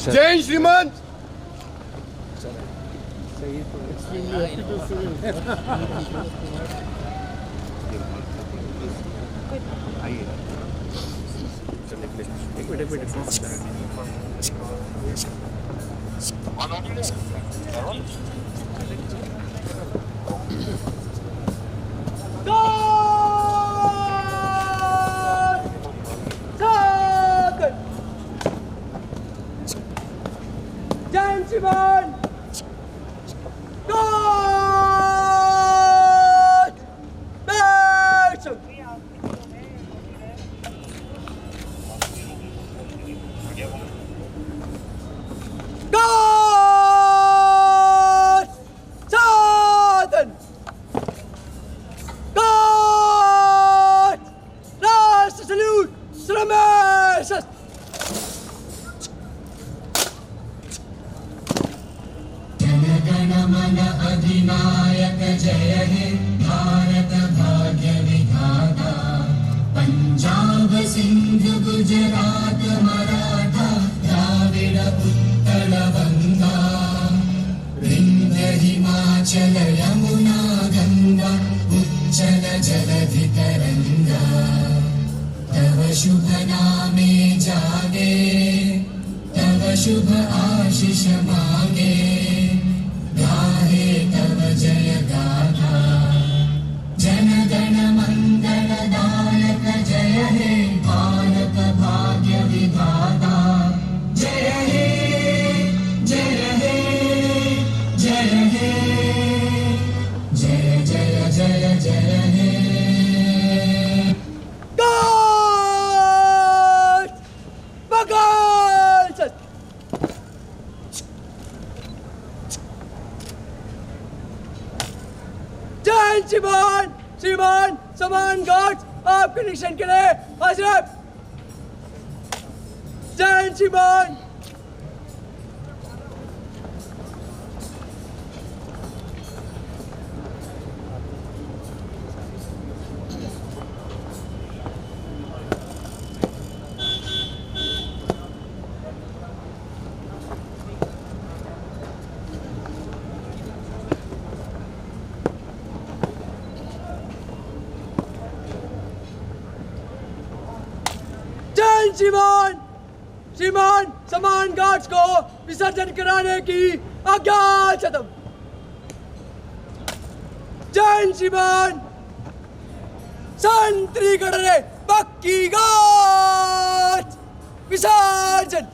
जय श्रीमान Simon! Good! Action! Good! Southern! Good! Last salute! Salamasas! मन अधिनायक जय हे भारत भाग्य विधाता पंजाब सिंध गुजरात मराठा द्राविड उत्कल बंगा विंध्य हिमाचल यमुना गंगा उच्चल जलधि तरंगा तव शुभ नामे जागे तव शुभ आशीष मांगे गाहे तव जय गाथा जन गण मंगल दायक जय हे भारत भाग्य विधाता जय हे जय हे जय हे जय जय जय जय हे श्रीमान श्रीमान समान गार्ड आपके निरीक्षण के लिए हाजिर जय श्रीमान श्रीमान श्रीमान समान गार्ड्स को विसर्जन कराने की आज्ञा चाहता हूं जय श्रीमान संतरी गणने पक्की गार्ड विसर्जन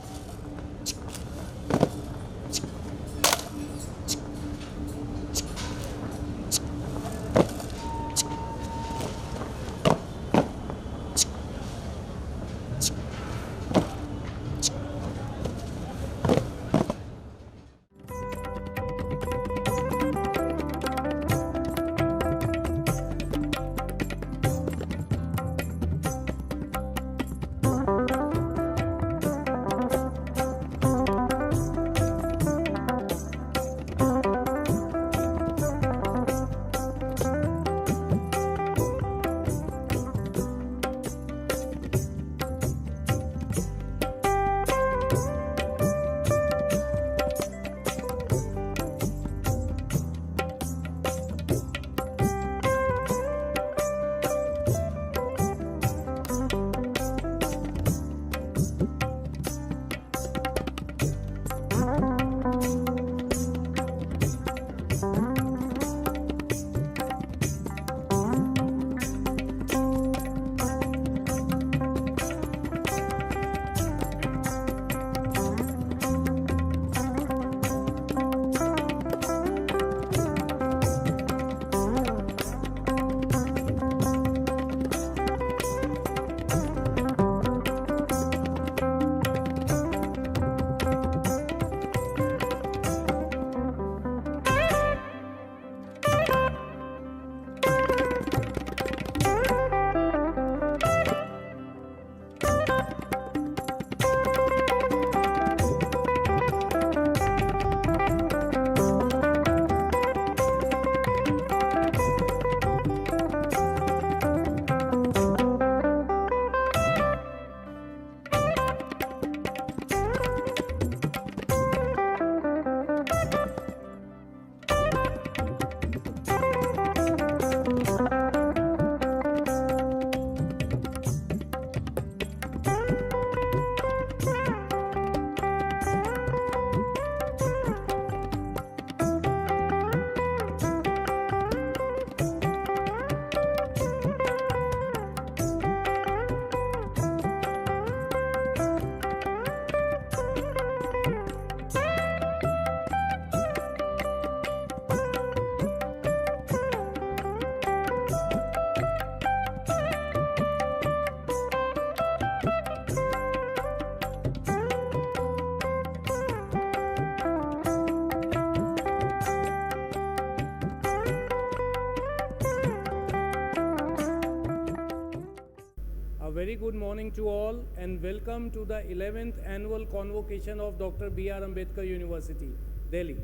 very good morning to all and welcome to the 11th annual convocation of Dr. B.R. Ambedkar University, Delhi.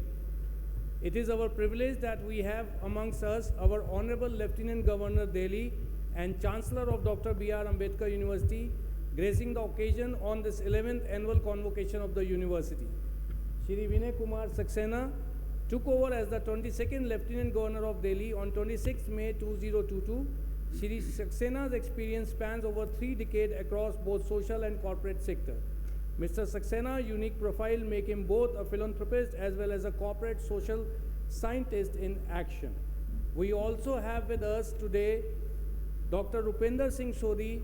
It is our privilege that we have amongst us our Honorable Lieutenant Governor Delhi and Chancellor of Dr. B.R. Ambedkar University gracing the occasion on this 11th annual convocation of the university. Shri Vinay Kumar Saxena took over as the 22nd Lieutenant Governor of Delhi on 26 May 2022. Shri Saxena's experience spans over 3 decades across both social and corporate sector. Mr. Saxena's unique profile make him both a philanthropist as well as a corporate social scientist in action. We also have with us today Dr. Rupender Singh Sodhi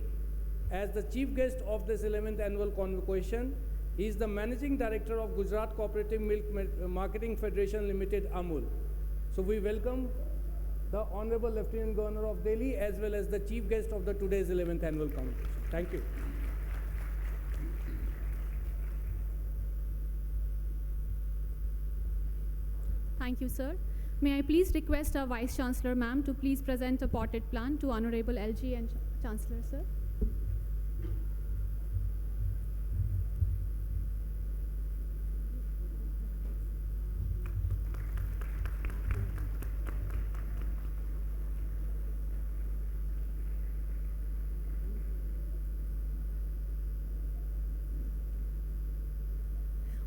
as the chief guest of this 11th annual convocation. He is the Managing Director of Gujarat Cooperative Milk Marketing Federation Limited, Amul. So we welcome the Honorable Lieutenant Governor of Delhi as well as the chief guest of the today's 11th annual convocation. Thank you. Thank you, sir. May I please request our Vice Chancellor, ma'am, to please present a potted plant to Honorable LG and Chancellor, sir.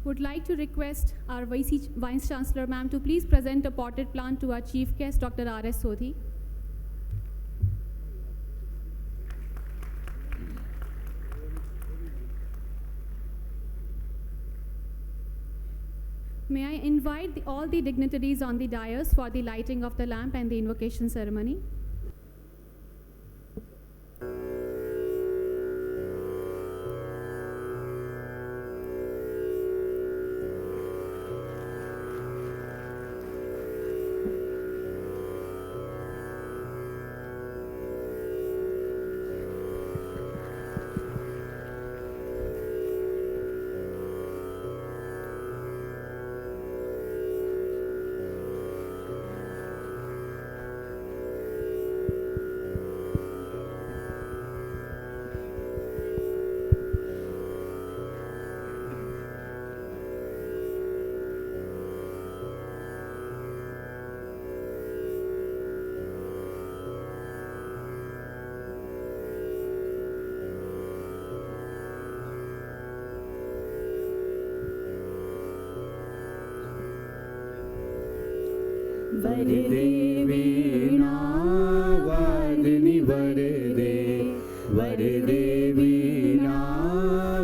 Would like to request our Vice Chancellor, ma'am, to please present a potted plant to our chief guest, Dr. R.S. Sodhi. May I invite all the dignitaries on the dais for the lighting of the lamp and the invocation ceremony. वरदे वीणा वादनी वरदे वरदे वीणा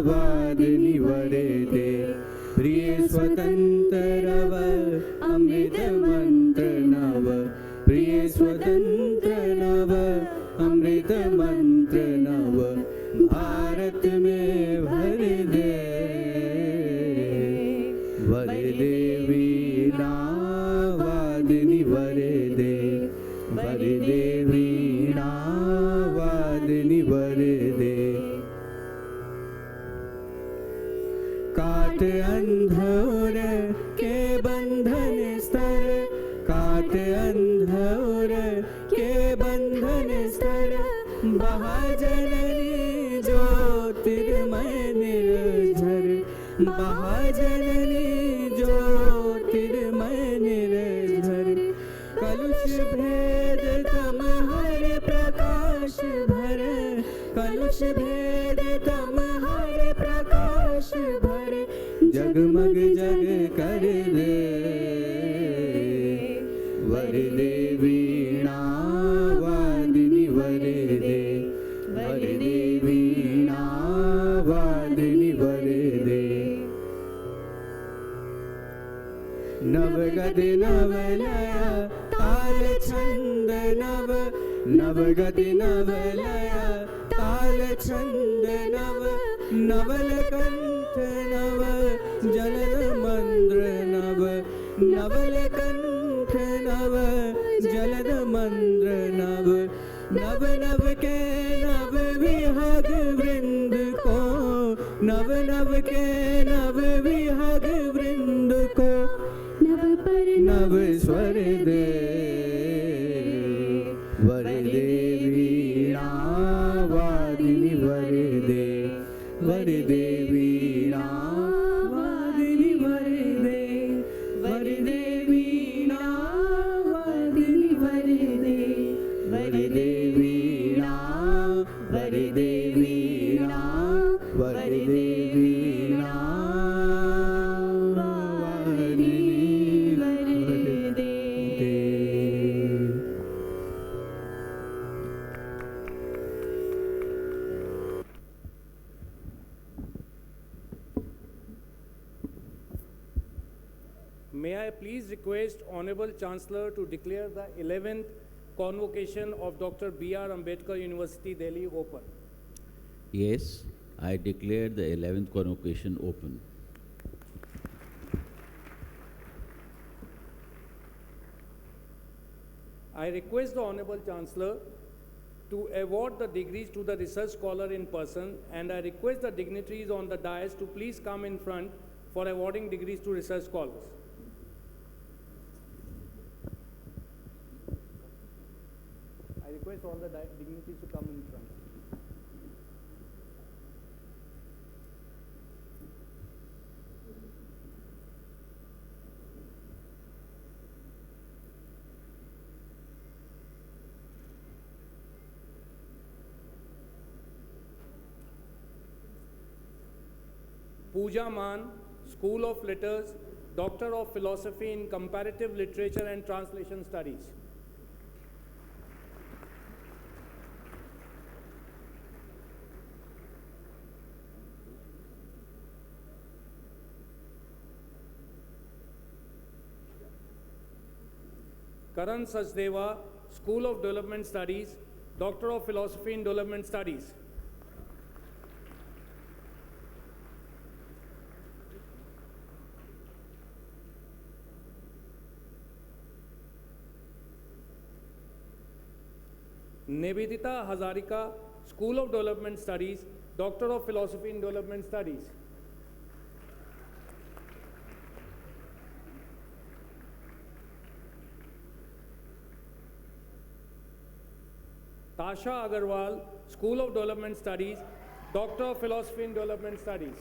वादनी वरदे प्रिय स्वतंत्र नव अमृत मंत्र नव प्रिय स्वतंत्र नव अमृत मंत्र नव भारत में भर दे वरदे वीणा वादनी वरदे वरदे वीणा वादनी वरदे काट अंधोर के बंधन स्तर काट अंधोर के बंधन स्तर महाजननी ज्योतिर्मय निर्झर महाजननी ज्योतिर्मय निर्झर कलुष भेद तम हर प्रकाश भर कलुष भेद तम हर प्रकाश भर जगमग जग कर दे वरदे वीणा वादनी वरदे वरदे वीणा वादनी वरदे नवगति नवलया ताल छंद नव नवगति नवलया ताल छंद नव नवल कंठ नव जलद मंद्र नव नवल कंठ नव जलद मंद्र नव नव नव के नव विहग वृंद को नव नव के नव विहग वृंद को नव पर नव स्वर दे वरदे वीणा वादिनी वर May I please request Honorable Chancellor to declare the 11th convocation of Dr. B.R. Ambedkar University, Delhi open. Yes, I declare the 11th convocation open. I request the Honorable Chancellor to award the degrees to the research scholar in person, and I request the dignitaries on the dais to please come in front for awarding degrees to research scholars. I request all the dignitaries to come in front. Pooja Man, School of Letters, Doctor of Philosophy in Comparative Literature and Translation Studies. Karan Sachdeva, School of Development Studies, Doctor of Philosophy in Development Studies. Nivedita Hazarika, School of Development Studies, Doctor of Philosophy in Development Studies. Tasha Agarwal, School of Development Studies, Doctor of Philosophy in Development Studies.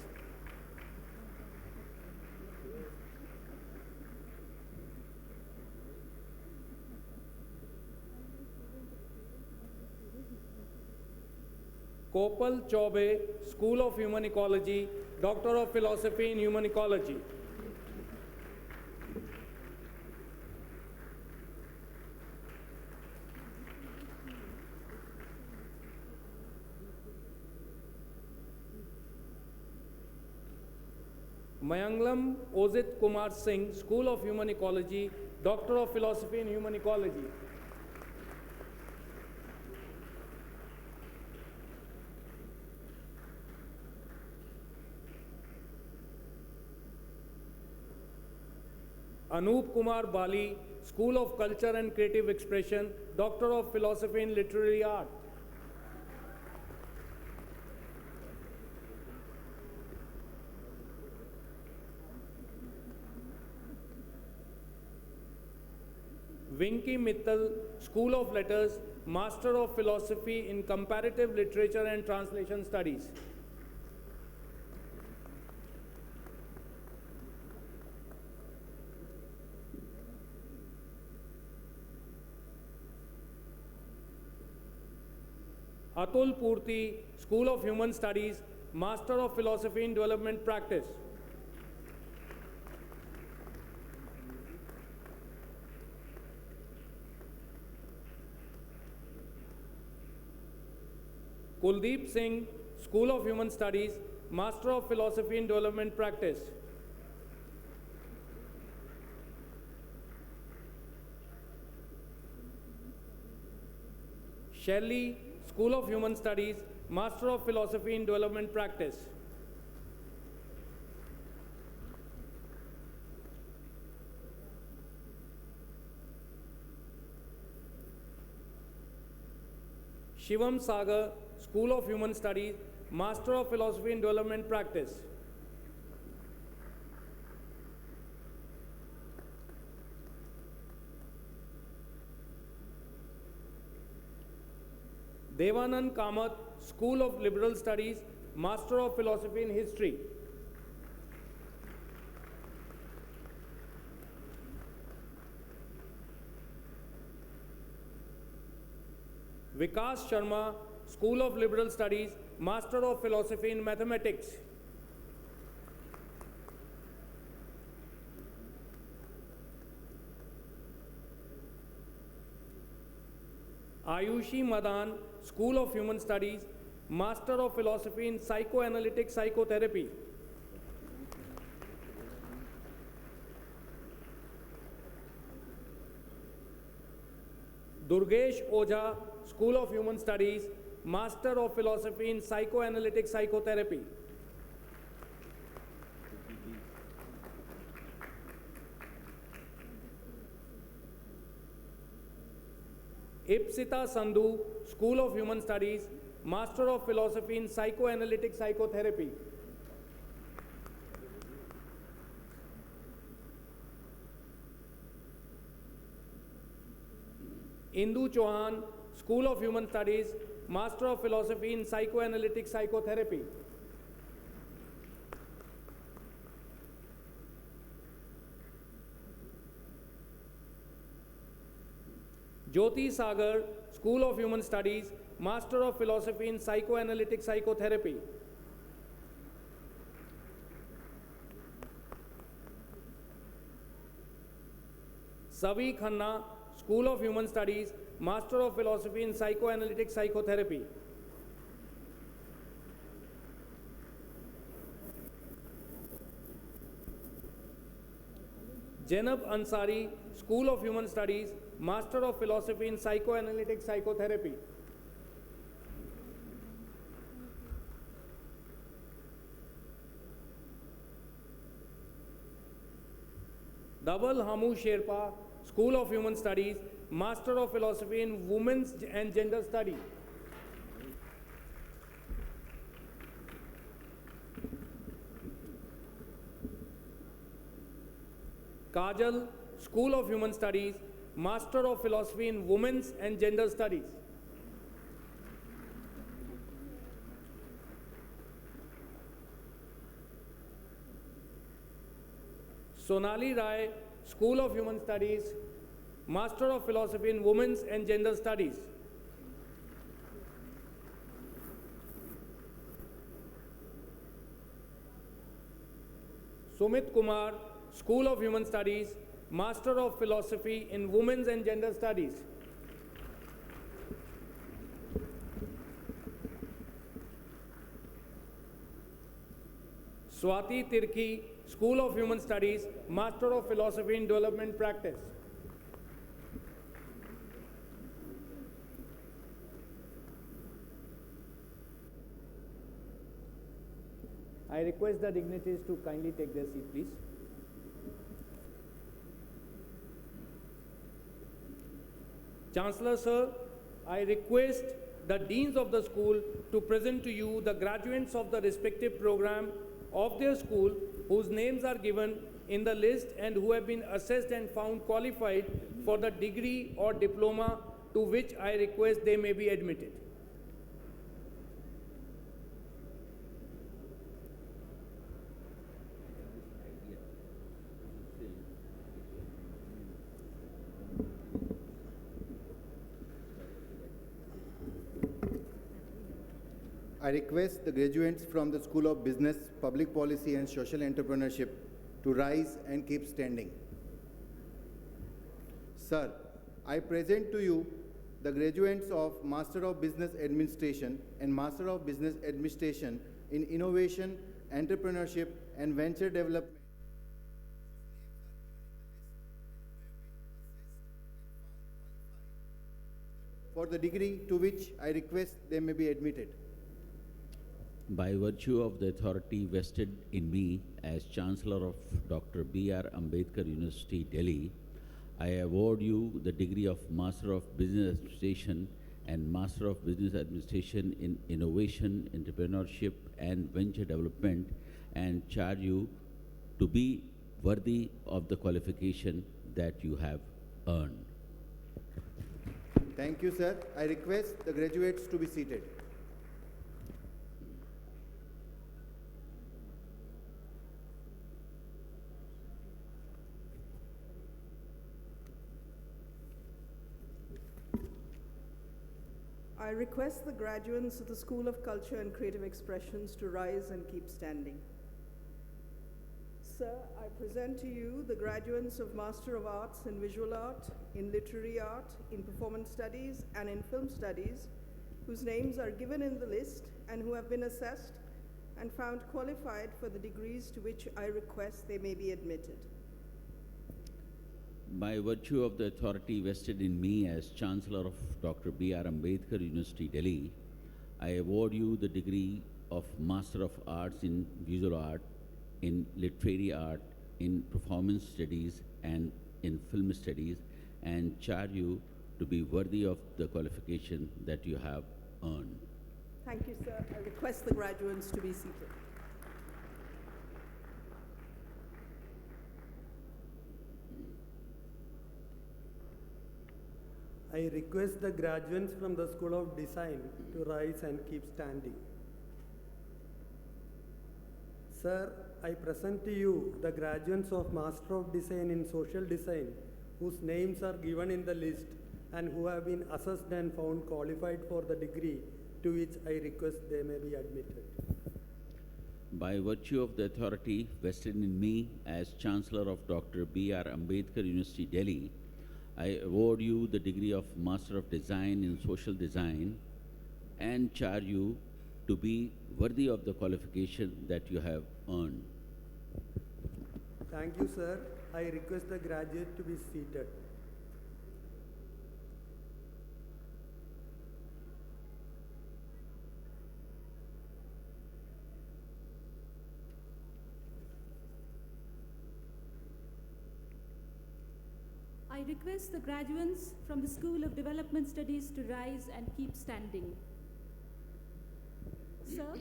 Kopal Chaube, School of Human Ecology, Doctor of Philosophy in Human Ecology. Mayanglam Ozit Kumar Singh, School of Human Ecology, Doctor of Philosophy in Human Ecology. Anup Kumar Bali, School of Culture and Creative Expression, Doctor of Philosophy in Literary Art. Vinky Mittal, School of Letters, Master of Philosophy in Comparative Literature and Translation Studies. Atul Purti, School of Human Studies, Master of Philosophy in Development Practice. Kuldeep Singh, School of Human Studies, Master of Philosophy in Development Practice. Shelley, School of Human Studies, Master of Philosophy in Development Practice. Shivam Sagar, School of Human Studies, Master of Philosophy in Development Practice. Devanand Kamath, School of Liberal Studies, Master of Philosophy in History. Vikas Sharma, School of Liberal Studies, Master of Philosophy in Mathematics. Ayushi Madan, School of Human Studies, Master of Philosophy in Psychoanalytic Psychotherapy. Durgesh Ojha, School of Human Studies, Master of Philosophy in Psychoanalytic Psychotherapy. Ipsita Sandhu, School of Human Studies, Master of Philosophy in Psychoanalytic Psychotherapy. Indu Chauhan, School of Human Studies, Master of Philosophy in Psychoanalytic Psychotherapy. Jyoti Sagar, School of Human Studies, Master of Philosophy in Psychoanalytic Psychotherapy. Savi Khanna, School of Human Studies, Master of Philosophy in Psychoanalytic Psychotherapy. Janab Ansari, School of Human Studies, Master of Philosophy in Psychoanalytic Psychotherapy. Double Hamu Sherpa, School of Human Studies, Master of Philosophy in Women's and Gender Studies. Kajal, School of Human Studies, Master of Philosophy in Women's and Gender Studies. Sonali Rai, School of Human Studies, Master of Philosophy in Women's and Gender Studies. Sumit Kumar, School of Human Studies, Master of Philosophy in Women's and Gender Studies. Swati Tirki, School of Human Studies, Master of Philosophy in Development Practice. I request the dignitaries to kindly take their seat, please. Chancellor Sir, I request the deans of the school to present to you the graduates of the respective program of their school whose names are given in the list and who have been assessed and found qualified for the degree or diploma to which I request they may be admitted. I request the graduates from the School of Business, Public Policy and Social Entrepreneurship to rise and keep standing. Sir, I present to you the graduates of Master of Business Administration and Master of Business Administration in Innovation, Entrepreneurship and Venture Development. For the degree to which I request they may be admitted. By virtue of the authority vested in me as Chancellor of Dr. B.R. Ambedkar University, Delhi, I award you the degree of Master of Business Administration and Master of Business Administration in Innovation, Entrepreneurship and Venture Development and charge you to be worthy of the qualification that you have earned. Thank you, sir. I request the graduates to be seated. I request the graduates of the School of Culture and Creative Expressions to rise and keep standing. Sir, I present to you the graduates of Master of Arts in Visual Art, in Literary Art, in Performance Studies, and in Film Studies, whose names are given in the list and who have been assessed and found qualified for the degrees to which I request they may be admitted. By virtue of the authority vested in me as Chancellor of Dr. B.R. Ambedkar University, Delhi, I award you the degree of Master of Arts in Visual Art, in Literary Art, in Performance Studies, and in Film Studies, and charge you to be worthy of the qualification that you have earned. Thank you, sir. I request the graduates to be seated. I request the graduates from the School of Design to rise and keep standing. Sir, I present to you the graduates of Master of Design in Social Design whose names are given in the list and who have been assessed and found qualified for the degree to which I request they may be admitted. By virtue of the authority vested in me as Chancellor of Dr. B.R. Ambedkar University, Delhi, I award you the degree of Master of Design in Social Design and charge you to be worthy of the qualification that you have earned. Thank you, sir. I request the graduate to be seated. I request the graduates from the School of Development Studies to rise and keep standing. Sir,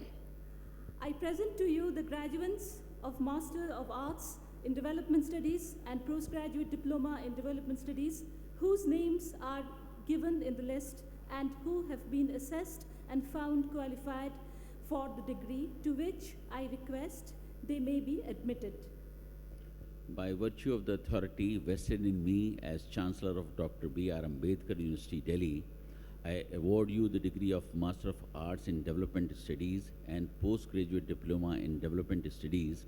I present to you the graduates of Master of Arts in Development Studies and Postgraduate Diploma in Development Studies whose names are given in the list and who have been assessed and found qualified for the degree to which I request they may be admitted. By virtue of the authority vested in me as Chancellor of Dr. B.R. Ambedkar University, Delhi, I award you the degree of Master of Arts in Development Studies and Postgraduate Diploma in Development Studies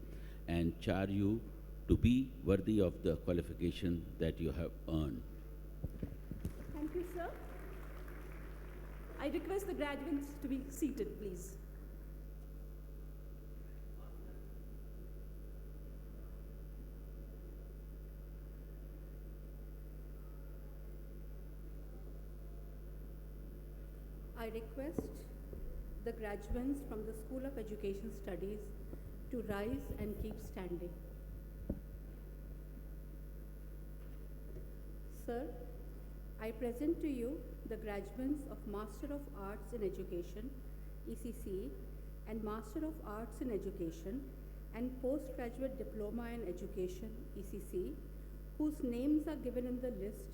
and charge you to be worthy of the qualification that you have earned. Thank you, sir. I request the graduates to be seated, please. I request the graduates from the School of Education Studies to rise and keep standing. Sir, I present to you the graduates of Master of Arts in Education, ECC, and Master of Arts in Education and Postgraduate Diploma in Education, ECC, whose names are given in the list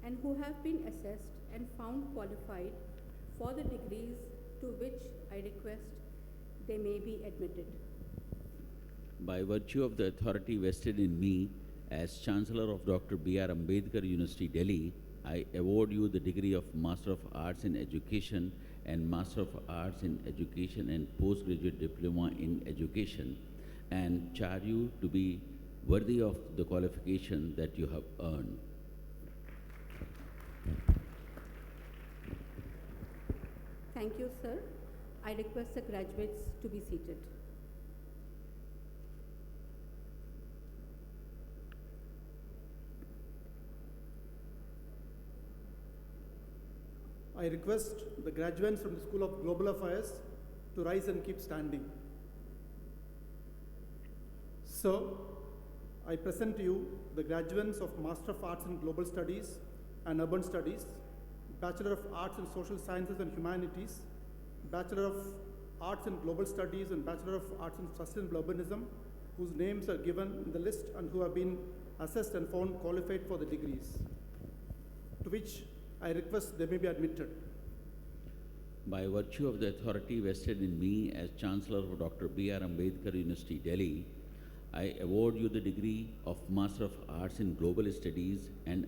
and who have been assessed and found qualified for the degrees to which I request they may be admitted. By virtue of the authority vested in me as Chancellor of Dr. B.R. Ambedkar University, Delhi, I award you the degree of Master of Arts in Education and Master of Arts in Education and Postgraduate Diploma in Education and charge you to be worthy of the qualification that you have earned. Thank you, sir. I request the graduates to be seated. I request the graduates from the School of Global Affairs to rise and keep standing. So, I present to you the graduates of Master of Arts in Global Studies and Urban Studies, Bachelor of Arts in Social Sciences and Humanities, Bachelor of Arts in Global Studies and Bachelor of Arts in Sustainable Urbanism, whose names are given in the list and who have been assessed and found qualified for the degrees, to which I request they may be admitted. By virtue of the authority vested in me as Chancellor of Dr. B.R. Ambedkar University, Delhi, I award you the degree of Master of Arts in Global Studies and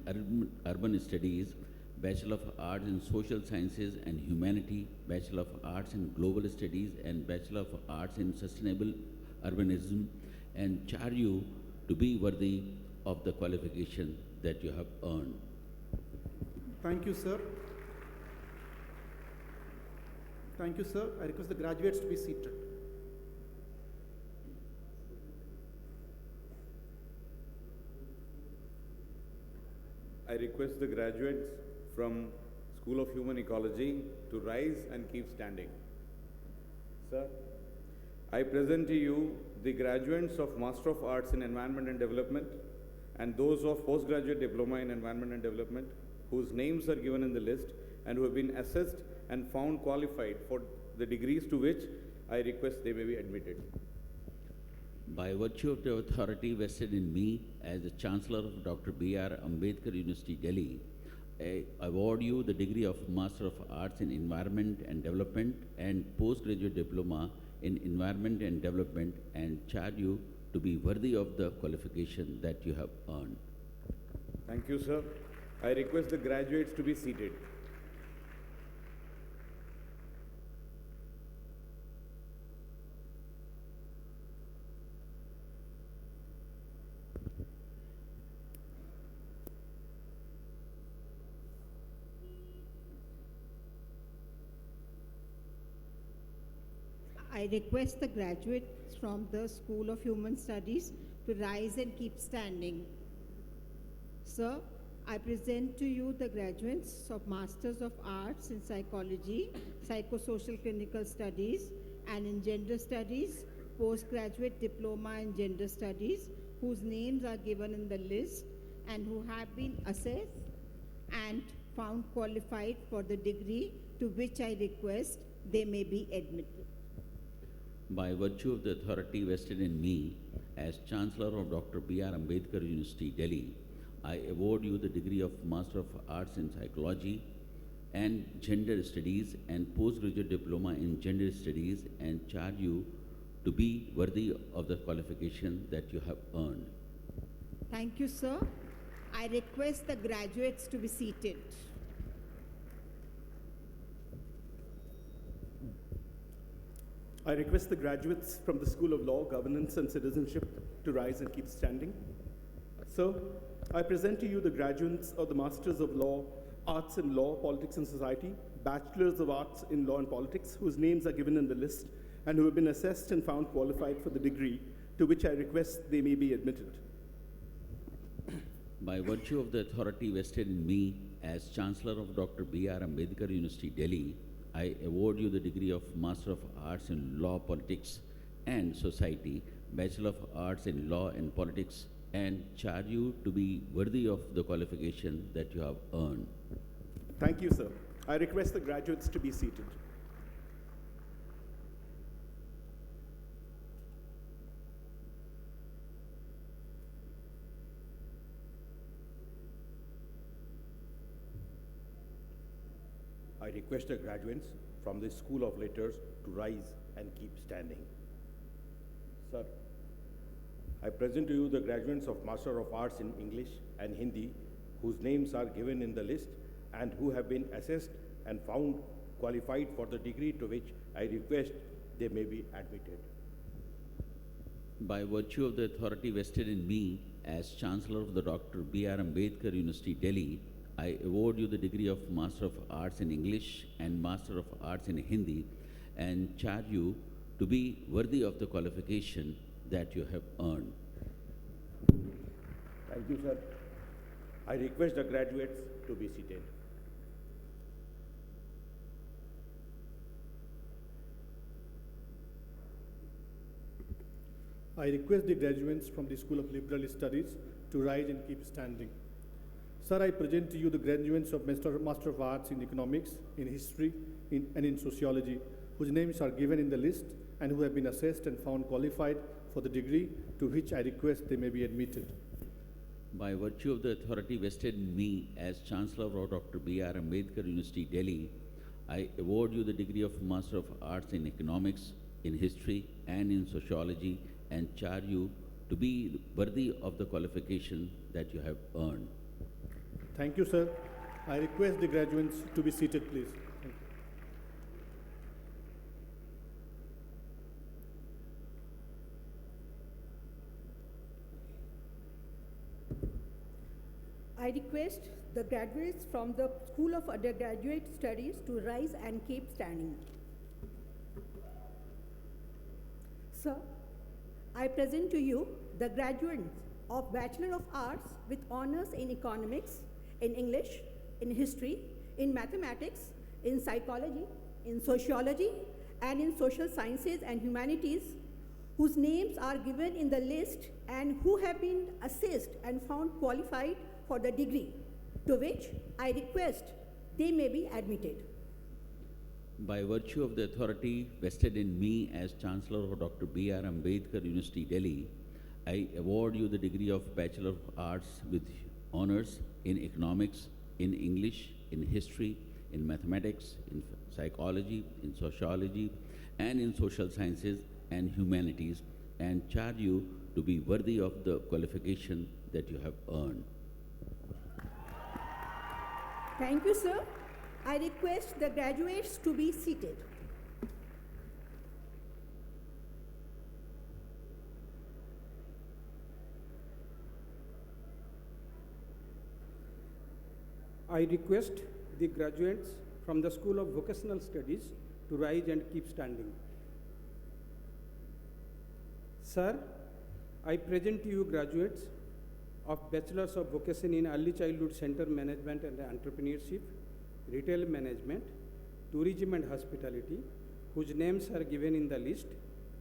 Urban Studies, Bachelor of Arts in Social Sciences and Humanity, Bachelor of Arts in Global Studies and Bachelor of Arts in Sustainable Urbanism, and charge you to be worthy of the qualification that you have earned. Thank you, sir. Thank you, sir. I request the graduates to be seated. I request the graduates from School of Human Ecology to rise and keep standing. Sir, I present to you the graduates of Master of Arts in Environment and Development and those of Postgraduate Diploma in Environment and Development whose names are given in the list and who have been assessed and found qualified for the degrees to which I request they may be admitted. By virtue of the authority vested in me as the Chancellor of Dr. B.R. Ambedkar University, Delhi, I award you the degree of Master of Arts in Environment and Development and Postgraduate Diploma in Environment and Development and charge you to be worthy of the qualification that you have earned. Thank you, sir. I request the graduates to be seated. I request the graduates from the School of Human Studies to rise and keep standing. Sir, I present to you the graduates of Masters of Arts in Psychology, Psychosocial Clinical Studies, and in Gender Studies, Postgraduate Diploma in Gender Studies, whose names are given in the list and who have been assessed and found qualified for the degree to which I request they may be admitted. By virtue of the authority vested in me as Chancellor of Dr. B.R. Ambedkar University, Delhi, I award you the degree of Master of Arts in Psychology and Gender Studies and Postgraduate Diploma in Gender Studies and charge you to be worthy of the qualification that you have earned. Thank you, sir. I request the graduates to be seated. I request the graduates from the School of Law, Governance and Citizenship to rise and keep standing. Sir, I present to you the graduates of the Masters of Law, Arts in Law, Politics and Society, Bachelors of Arts in Law and Politics, whose names are given in the list and who have been assessed and found qualified for the degree to which I request they may be admitted. By virtue of the authority vested in me as Chancellor of Dr. B.R. Ambedkar University, Delhi, I award you the degree of Master of Arts in Law, Politics and Society, Bachelor of Arts in Law and Politics, and charge you to be worthy of the qualification that you have earned. Thank you, sir. I request the graduates to be seated. I request the graduates from the School of Letters to rise and keep standing. Sir, I present to you the graduates of Master of Arts in English and Hindi, whose names are given in the list and who have been assessed and found qualified for the degree to which I request they may be admitted. By virtue of the authority vested in me as Chancellor of the Dr. B.R. Ambedkar University, Delhi, I award you the degree of Master of Arts in English and Master of Arts in Hindi and charge you to be worthy of the qualification that you have earned. Thank you, sir. I request the graduates to be seated. I request the graduates from the School of Liberal Studies to rise and keep standing. Sir, I present to you the graduates of Master of Arts in Economics, in History, and in Sociology, whose names are given in the list and who have been assessed and found qualified for the degree to which I request they may be admitted. By virtue of the authority vested in me as Chancellor of Dr. B.R. Ambedkar University, Delhi, I award you the degree of Master of Arts in Economics, in History, and in Sociology, and charge you to be worthy of the qualification that you have earned. Thank you, sir. I request the graduates to be seated, please. Thank you. I request the graduates from the School of Undergraduate Studies to rise and keep standing. Sir, I present to you the graduates of Bachelor of Arts with Honours in Economics in English, in history, in mathematics, in psychology, in sociology, and in social sciences and humanities, whose names are given in the list and who have been assessed and found qualified for the degree, to which I request they may be admitted. By virtue of the authority vested in me as Chancellor of Dr. B.R. Ambedkar University, Delhi, I award you the degree of Bachelor of Arts with honors in economics, in English, in history, in mathematics, in psychology, in sociology, and in social sciences and humanities, and charge you to be worthy of the qualification that you have earned. Thank you, sir. I request the graduates to be seated. I request the graduates from the School of Vocational Studies to rise and keep standing. Sir, I present to you graduates of Bachelors of Vocation in Early Childhood Center Management and Entrepreneurship, Retail Management, Tourism and Hospitality, whose names are given in the list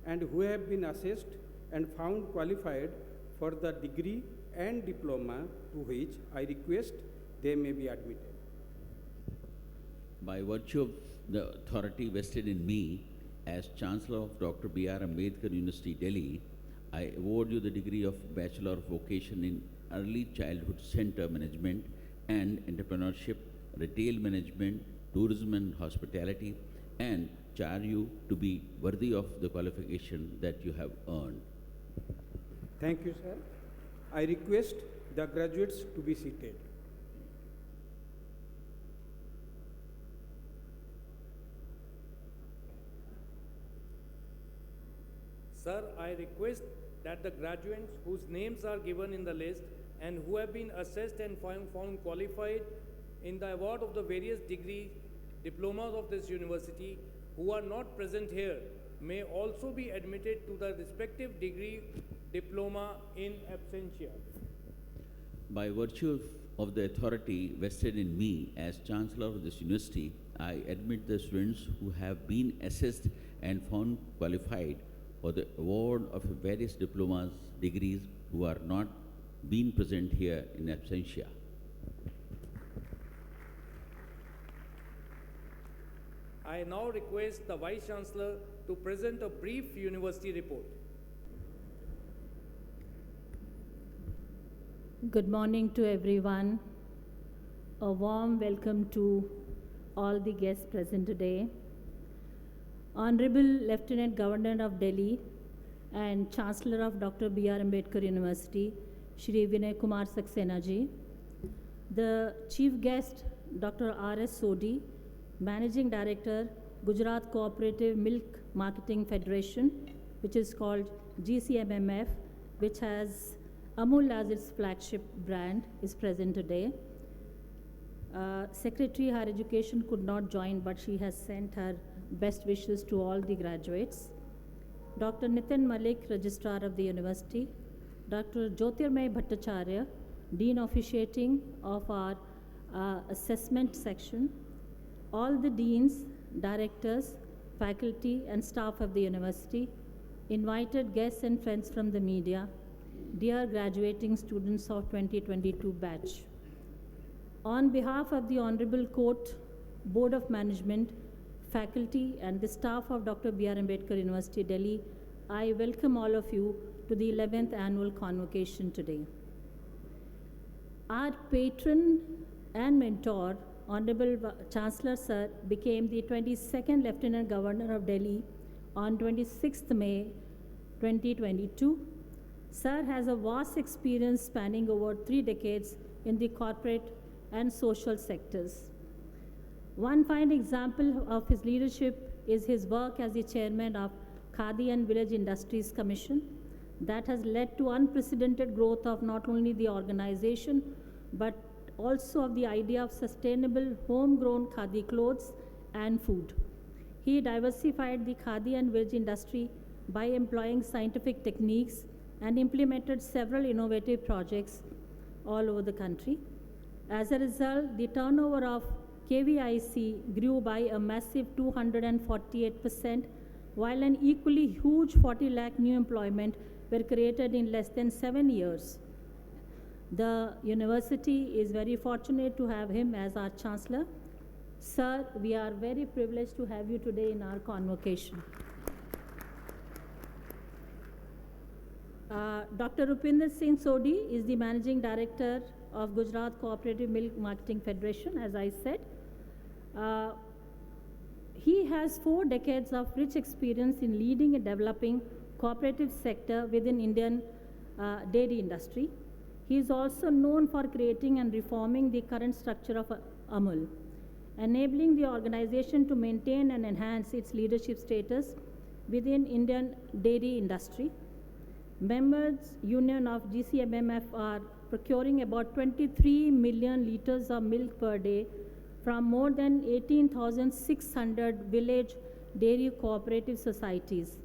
and who have been assessed and found qualified for the degree and diploma, to which I request they may be admitted. By virtue of the authority vested in me as Chancellor of Dr. B.R. Ambedkar University, Delhi, I award you the degree of Bachelor of Vocation in Early Childhood Center Management and Entrepreneurship, Retail Management, Tourism and Hospitality, and charge you to be worthy of the qualification that you have earned. Thank you, sir. I request the graduates to be seated. Sir, I request that the graduates whose names are given in the list and who have been assessed and found qualified in the award of the various degrees, diplomas of this university, who are not present here, may also be admitted to the respective degree, diploma in absentia. By virtue of the authority vested in me as Chancellor of this university, I admit the students who have been assessed and found qualified for the award of various diplomas, degrees, who are not been present here in absentia. I now request the Vice Chancellor to present a brief university report. Good morning to everyone. A warm welcome to all the guests present today. Honorable Lieutenant Governor of Delhi and Chancellor of Dr. B.R. Ambedkar University, Shri Vinay Kumar Saxena ji, the Chief Guest, Dr. R.S. Sodhi, Managing Director, Gujarat Cooperative Milk Marketing Federation, which is called GCMMF, which has Amul as its flagship brand, is present today. Secretary Higher Education could not join, but she has sent her best wishes to all the graduates. Dr. Nitin Malik, Registrar of the University, Dr. Jyotirmay Bhattacharya, Dean Officiating of our Assessment Section, all the deans, directors, faculty and staff of the university, invited guests and friends from the media, dear graduating students of 2022 batch. On behalf of the Honorable Court, Board of Management, faculty and the staff of Dr. B.R. Ambedkar University, Delhi, I welcome all of you to the 11th annual convocation today. Our patron and mentor, Honorable Chancellor Sir, became the 22nd Lieutenant Governor of Delhi on 26th May 2022. Sir has a vast experience spanning over 3 decades in the corporate and social sectors. One fine example of his leadership is his work as the chairman of Khadi and Village Industries Commission that has led to unprecedented growth of not only the organization but also of the idea of sustainable homegrown khadi clothes and food. He diversified the khadi and village industry by employing scientific techniques and implemented several innovative projects all over the country. As a result, the turnover of KVIC grew by a massive 248%, while an equally huge 40 lakh new employment were created in less than 7 years. The university is very fortunate to have him as our Chancellor. Sir, we are very privileged to have you today in our convocation. Dr. Rupinder Singh Sodhi is the Managing Director of Gujarat Cooperative Milk Marketing Federation, as I said. He has 4 decades of rich experience in leading and developing cooperative sector within Indian dairy industry. He is also known for creating and reforming the current structure of Amul, enabling the organization to maintain and enhance its leadership status within Indian dairy industry. Members Union of GCMMF are procuring about 23 million liters of milk per day from more than 18,600 village dairy cooperative societies.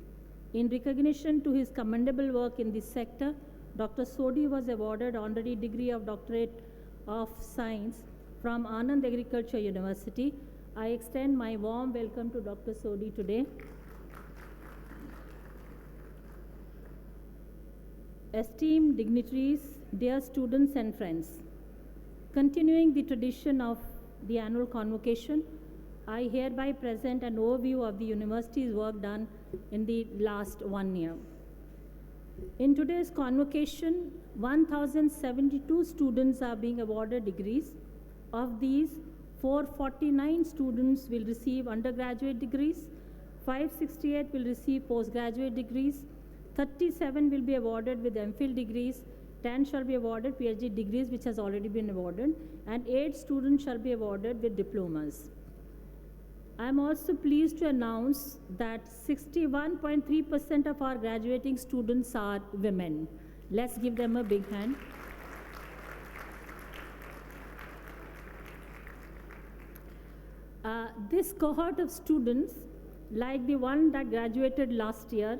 In recognition to his commendable work in this sector, Dr. Sodhi was awarded honorary degree of Doctorate of Science from Anand Agriculture University. I extend my warm welcome to Dr. Sodhi today. Esteemed dignitaries, dear students and friends, continuing the tradition of the annual convocation, I hereby present an overview of the university's work done in the last 1 year. In today's convocation, 1,072 students are being awarded degrees. Of these, 449 students will receive undergraduate degrees, 568 will receive postgraduate degrees, 37 will be awarded with MPhil degrees, 10 shall be awarded PhD degrees, which has already been awarded, and 8 students shall be awarded with diplomas. I am also pleased to announce that 61.3% of our graduating students are women. Let's give them a big hand. This cohort of students, like the one that graduated last year,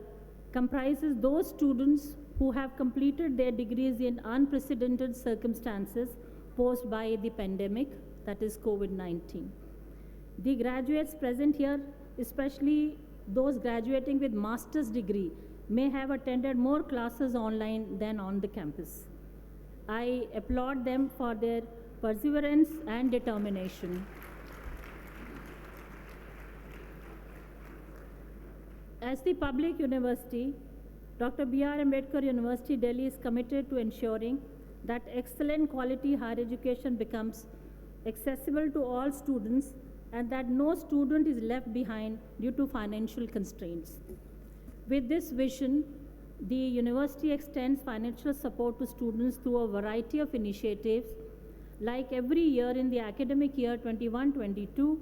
comprises those students who have completed their degrees in unprecedented circumstances posed by the pandemic, that is COVID-19. The graduates present here, especially those graduating with master's degree, may have attended more classes online than on the campus. I applaud them for their perseverance and determination. As the public university, Dr. B.R. Ambedkar University, Delhi is committed to ensuring that excellent quality higher education becomes accessible to all students and that no student is left behind due to financial constraints. With this vision, the university extends financial support to students through a variety of initiatives. Like every year in the academic year 21-22,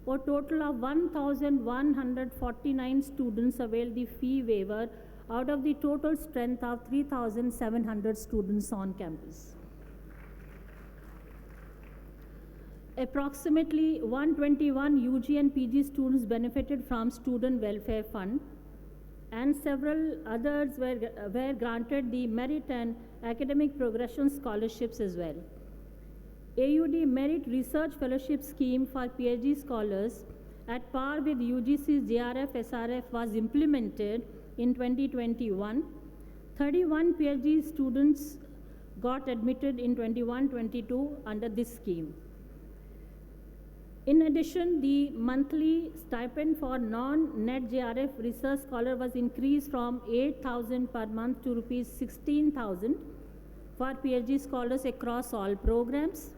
a total of 1,149 students availed the fee waiver out of the total strength of 3,700 students on campus. Approximately 121 UG and PG students benefited from Student Welfare Fund, and several others were granted the Merit and Academic Progression Scholarships as well. AUD Merit Research Fellowship Scheme for PhD scholars at par with UGC's JRF SRF was implemented in 2021. 31 PhD students got admitted in 21-22 under this scheme. In addition, the monthly stipend for non-net JRF research scholar was increased from 8,000 per month to rupees 16,000 for PhD scholars across all programs.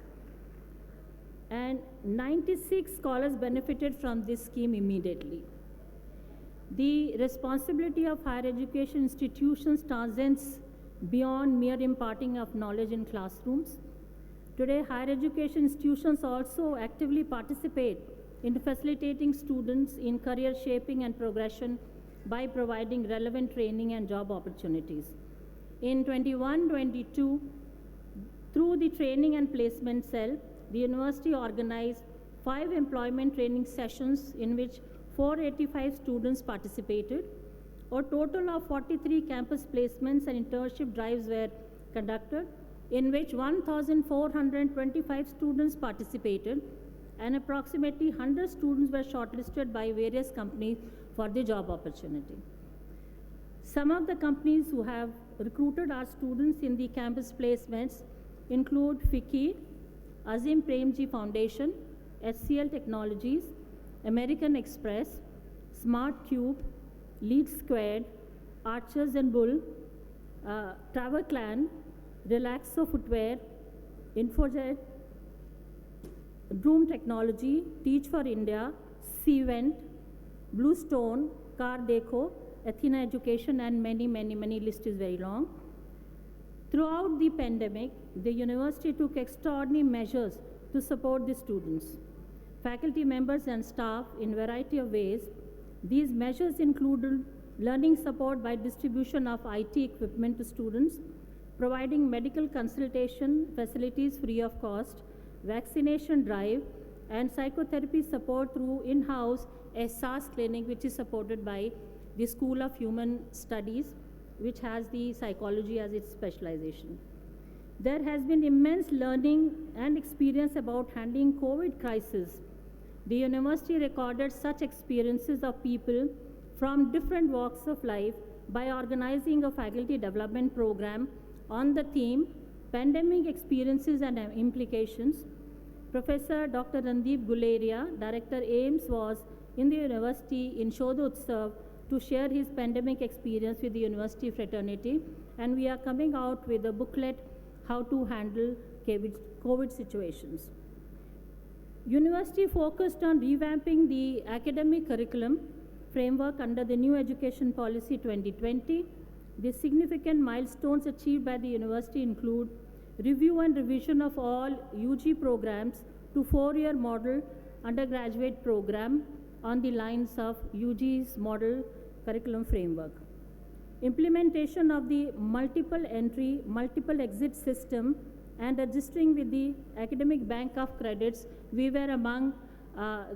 And 96 scholars benefited from this scheme immediately. The responsibility of higher education institutions transcends beyond mere imparting of knowledge in classrooms. Today, higher education institutions also actively participate in facilitating students in career shaping and progression by providing relevant training and job opportunities. In 21-22, through the training and placement cell, the university organized 5 employment training sessions in which 485 students participated. A total of 43 campus placements and internship drives were conducted. in which 1,425 students participated and approximately 100 students were shortlisted by various companies for the job opportunity. Some of the companies who have recruited our students in the campus placements include FICCI, Azim Premji Foundation, HCL Technologies, American Express, Smart Cube, Lead Squared, Archers and Bull, Travel Clan, Relaxo Footwear, Infojet, Droom Technology, Teach for India, Cvent, Bluestone, Car Deco, Athena Education, and many list is very long. Throughout the pandemic, the university took extraordinary measures to support the students, faculty members and staff in variety of ways. These measures included learning support by distribution of IT equipment to students, providing medical consultation facilities free of cost, vaccination drive, and psychotherapy support through in-house SAS clinic, which is supported by the School of Human Studies, which has the psychology as its specialization. There has been immense learning and experience about handling COVID crisis. The university recorded such experiences of people from different walks of life by organizing a faculty development program on the theme Pandemic Experiences and Implications. Professor Dr. Randeep Guleria, Director AIMS, was in the university in Shodhotsav to share his pandemic experience with the university fraternity, and we are coming out with a booklet, How to Handle COVID Situations. University focused on revamping the academic curriculum framework under the New Education Policy 2020. The significant milestones achieved by the university include review and revision of all UG programs to 4-year model undergraduate program on the lines of UG's model curriculum framework. Implementation of the multiple entry, multiple exit system and registering with the Academic Bank of Credits. We were among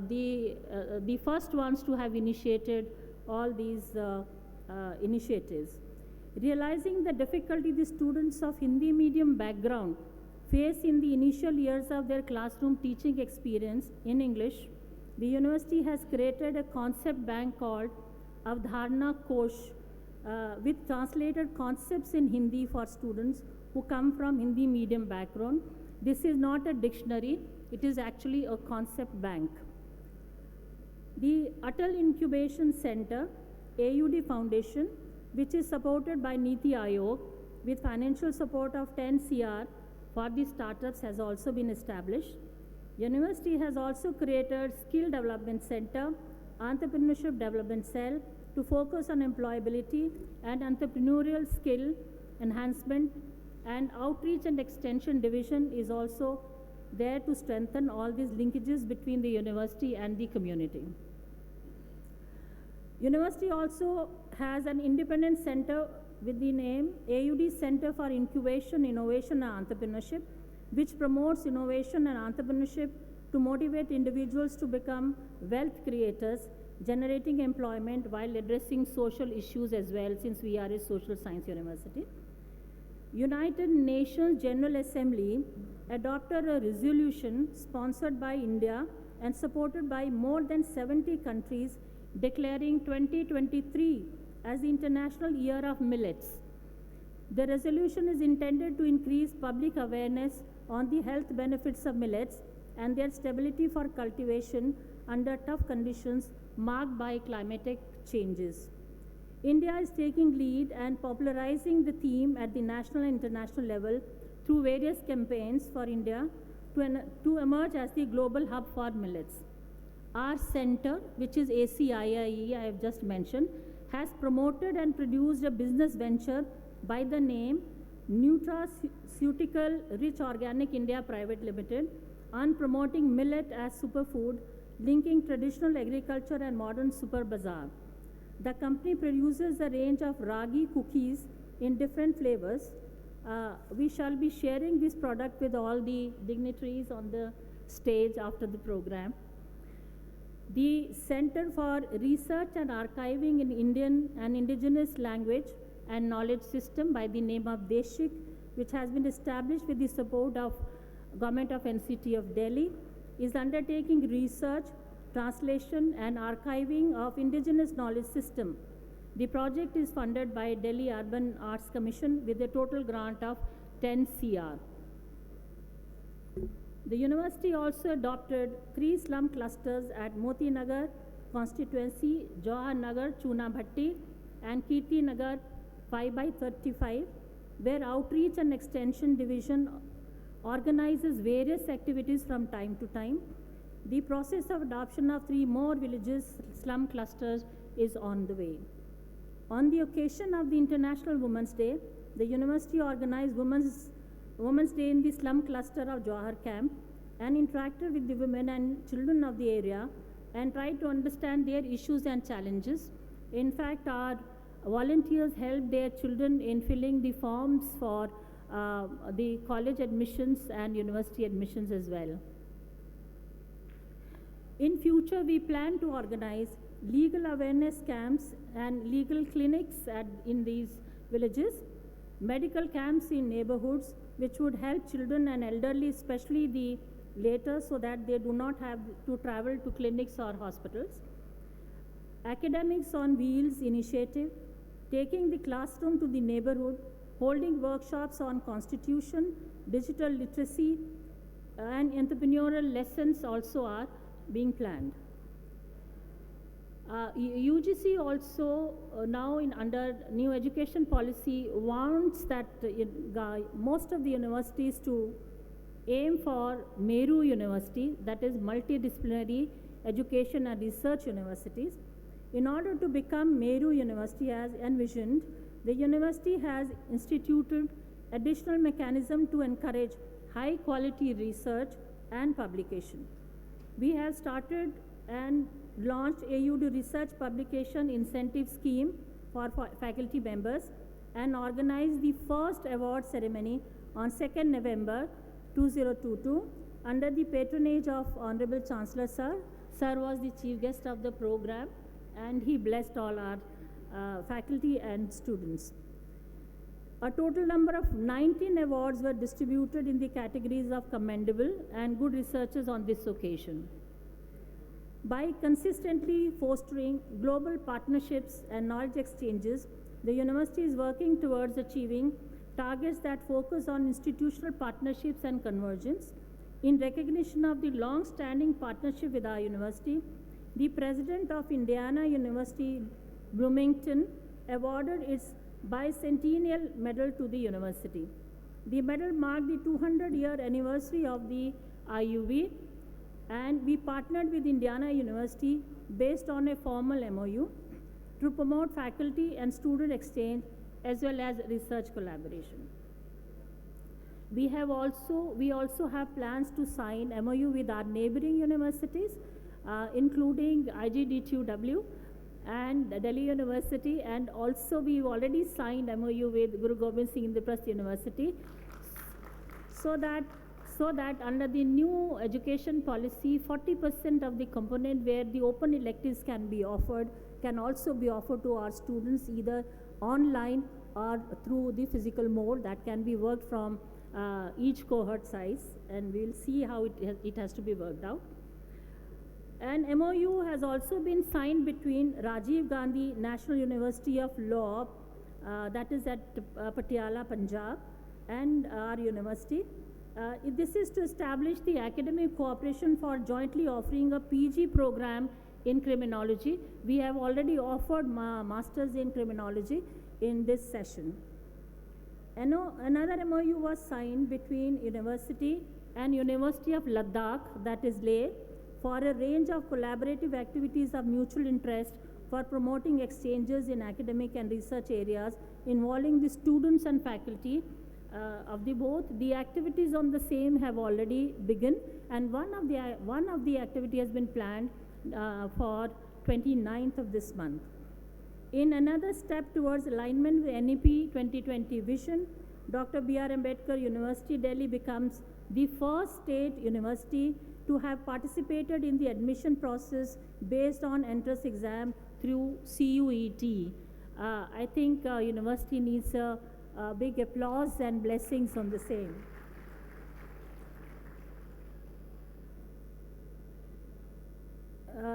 the first ones to have initiated all these initiatives. Realizing the difficulty the students of Hindi medium background face in the initial years of their classroom teaching experience in English, the university has created a concept bank called Avdharna Kosh with translated concepts in Hindi for students who come from Hindi medium background. This is not a dictionary, it is actually a concept bank. The Atal Incubation Center, AUD Foundation, which is supported by Niti Aayog with financial support of 10 CR for the startups, has also been established. University has also created Skill Development Center, Entrepreneurship Development Cell to focus on employability and entrepreneurial skill enhancement, and Outreach and Extension Division is also there to strengthen all these linkages between the university and the community. University also has an independent center with the name AUD Center for Incubation, Innovation and Entrepreneurship, which promotes innovation and entrepreneurship to motivate individuals to become wealth creators, generating employment while addressing social issues as well, since we are a social science university. United Nations General Assembly adopted a resolution sponsored by India and supported by more than 70 countries declaring 2023 as the International Year of Millets. The resolution is intended to increase public awareness on the health benefits of millets and their stability for cultivation under tough conditions marked by climatic changes. India is taking lead and popularizing the theme at the national and international level through various campaigns for India to emerge as the global hub for millets. Our center, which is ACIIE, I have just mentioned, has promoted and produced a business venture by the name Nutraceutical Rich Organic India Private Limited on promoting millet as superfood, linking traditional agriculture and modern super bazaar. The company produces a range of ragi cookies in different flavors. We shall be sharing this product with all the dignitaries on the stage after the program. The Center for Research and Archiving in Indian and Indigenous Language and Knowledge System by the name of Deshik, which has been established with the support of Government of NCT of Delhi, is undertaking research, translation and archiving of indigenous knowledge system. The project is funded by Delhi Urban Arts Commission with a total grant of 10 CR. The university also adopted 3 slum clusters at Moti Nagar constituency, Jawahar Nagar, Chuna Bhatti and Kirti Nagar 5/35, where Outreach and Extension Division organizes various activities from time to time. The process of adoption of 3 more villages slum clusters is on the way. On the occasion of the International Women's Day, the university organized Women's Day in the slum cluster of Jawahar camp and interacted with the women and children of the area and tried to understand their issues and challenges. In fact, our volunteers helped their children in filling the forms for the college admissions and university admissions as well. In future, we plan to organize legal awareness camps and legal clinics in these villages, medical camps in neighborhoods, which would help children and elderly, especially the later, so that they do not have to travel to clinics or hospitals. Academics on Wheels initiative, taking the classroom to the neighborhood, holding workshops on constitution, digital literacy, and entrepreneurial lessons also are being planned. UGC also now under new education policy wants that most of the universities to aim for Meru University, that is multidisciplinary education and research universities. In order to become Meru University as envisioned, the university has instituted additional mechanism to encourage high quality research and publication. We have started and launched AUD Research Publication Incentive Scheme for faculty members and organized the first award ceremony on 2nd November 2022 under the patronage of Honorable Chancellor Sir. Sir was the chief guest of the program and he blessed all our faculty and students. A total number of 19 awards were distributed in the categories of commendable and good researchers on this occasion. By consistently fostering global partnerships and knowledge exchanges, the university is working towards achieving targets that focus on institutional partnerships and convergence. In recognition of the long-standing partnership with our university, the President of Indiana University, Bloomington, awarded its bicentennial medal to the university. The medal marked the 200-year anniversary of the IUV, and we partnered with Indiana University based on a formal MOU to promote faculty and student exchange as well as research collaboration. We also have plans to sign MOU with our neighboring universities, including IGDTUW and Delhi University, and also we've already signed MOU with Guru Gobind Singh Indraprasth University, so that under the new education policy, 40% of the component where the open electives can be offered can also be offered to our students either online or through the physical mode that can be worked from each cohort size, and we'll see how it has to be worked out. An MOU has also been signed between Rajiv Gandhi National University of Law, that is at Patiala, Punjab, and our university. This is to establish the academic cooperation for jointly offering a PG program in criminology. We have already offered masters in criminology in this session. Another MOU was signed between university and University of Ladakh, that is Leh, for a range of collaborative activities of mutual interest for promoting exchanges in academic and research areas involving the students and faculty of the both. The activities on the same have already begun, and one of the activity has been planned for 29th of this month. In another step towards alignment with NEP 2020 vision, Dr. B.R. Ambedkar University Delhi becomes the first state university to have participated in the admission process based on entrance exam through CUET. I think university needs a big applause and blessings on the same.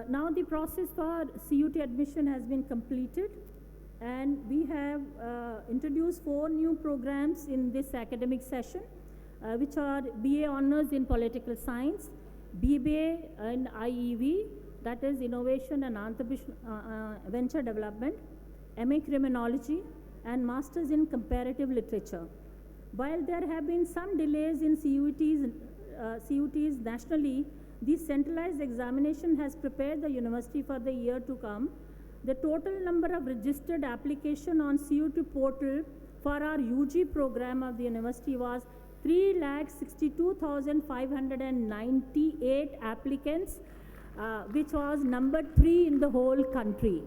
Now the process for CUT admission has been completed, and we have introduced 4 new programs in this academic session, which are BA Honours in Political Science, BBA in IEV, that is Innovation and Venture Development, MA Criminology, and Masters in Comparative Literature. While there have been some delays in CUTs nationally, this centralized examination has prepared the university for the year to come. The total number of registered application on CUT portal for our UG program of the university was 3,62,598 applicants, which was number 3 in the whole country.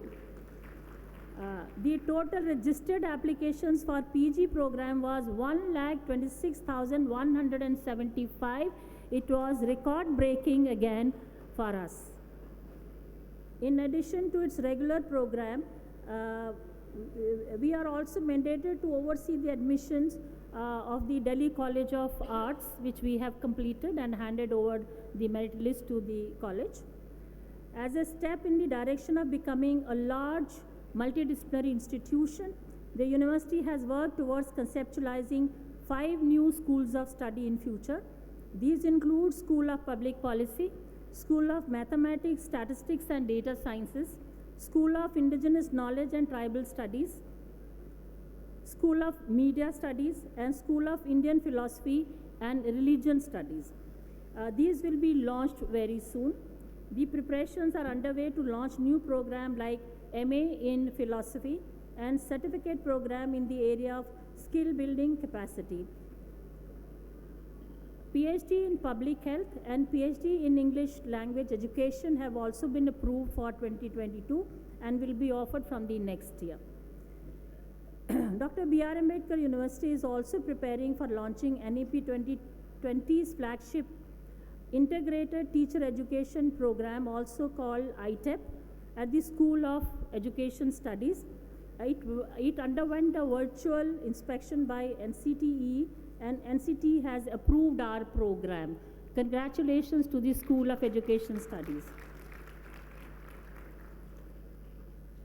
The total registered applications for PG program was 1,26,175. It was record breaking again for us. In addition to its regular program, we are also mandated to oversee the admissions of the Delhi College of Arts, which we have completed and handed over the merit list to the college. As a step in the direction of becoming a large multidisciplinary institution, the university has worked towards conceptualizing 5 new schools of study in future. These include School of Public Policy, School of Mathematics, Statistics and Data Sciences, School of Indigenous Knowledge and Tribal Studies, School of Media Studies, and School of Indian Philosophy and Religion Studies. These will be launched very soon. The preparations are underway to launch new program like MA in Philosophy and certificate program in the area of skill building capacity. PhD in Public Health and PhD in English Language Education have also been approved for 2022 and will be offered from the next year. Dr. B.R. Ambedkar University is also preparing for launching NEP 2020's flagship Integrated Teacher Education Program, also called ITEP, at the School of Education Studies. It underwent a virtual inspection by NCTE, and NCT has approved our program. Congratulations to the School of Education Studies.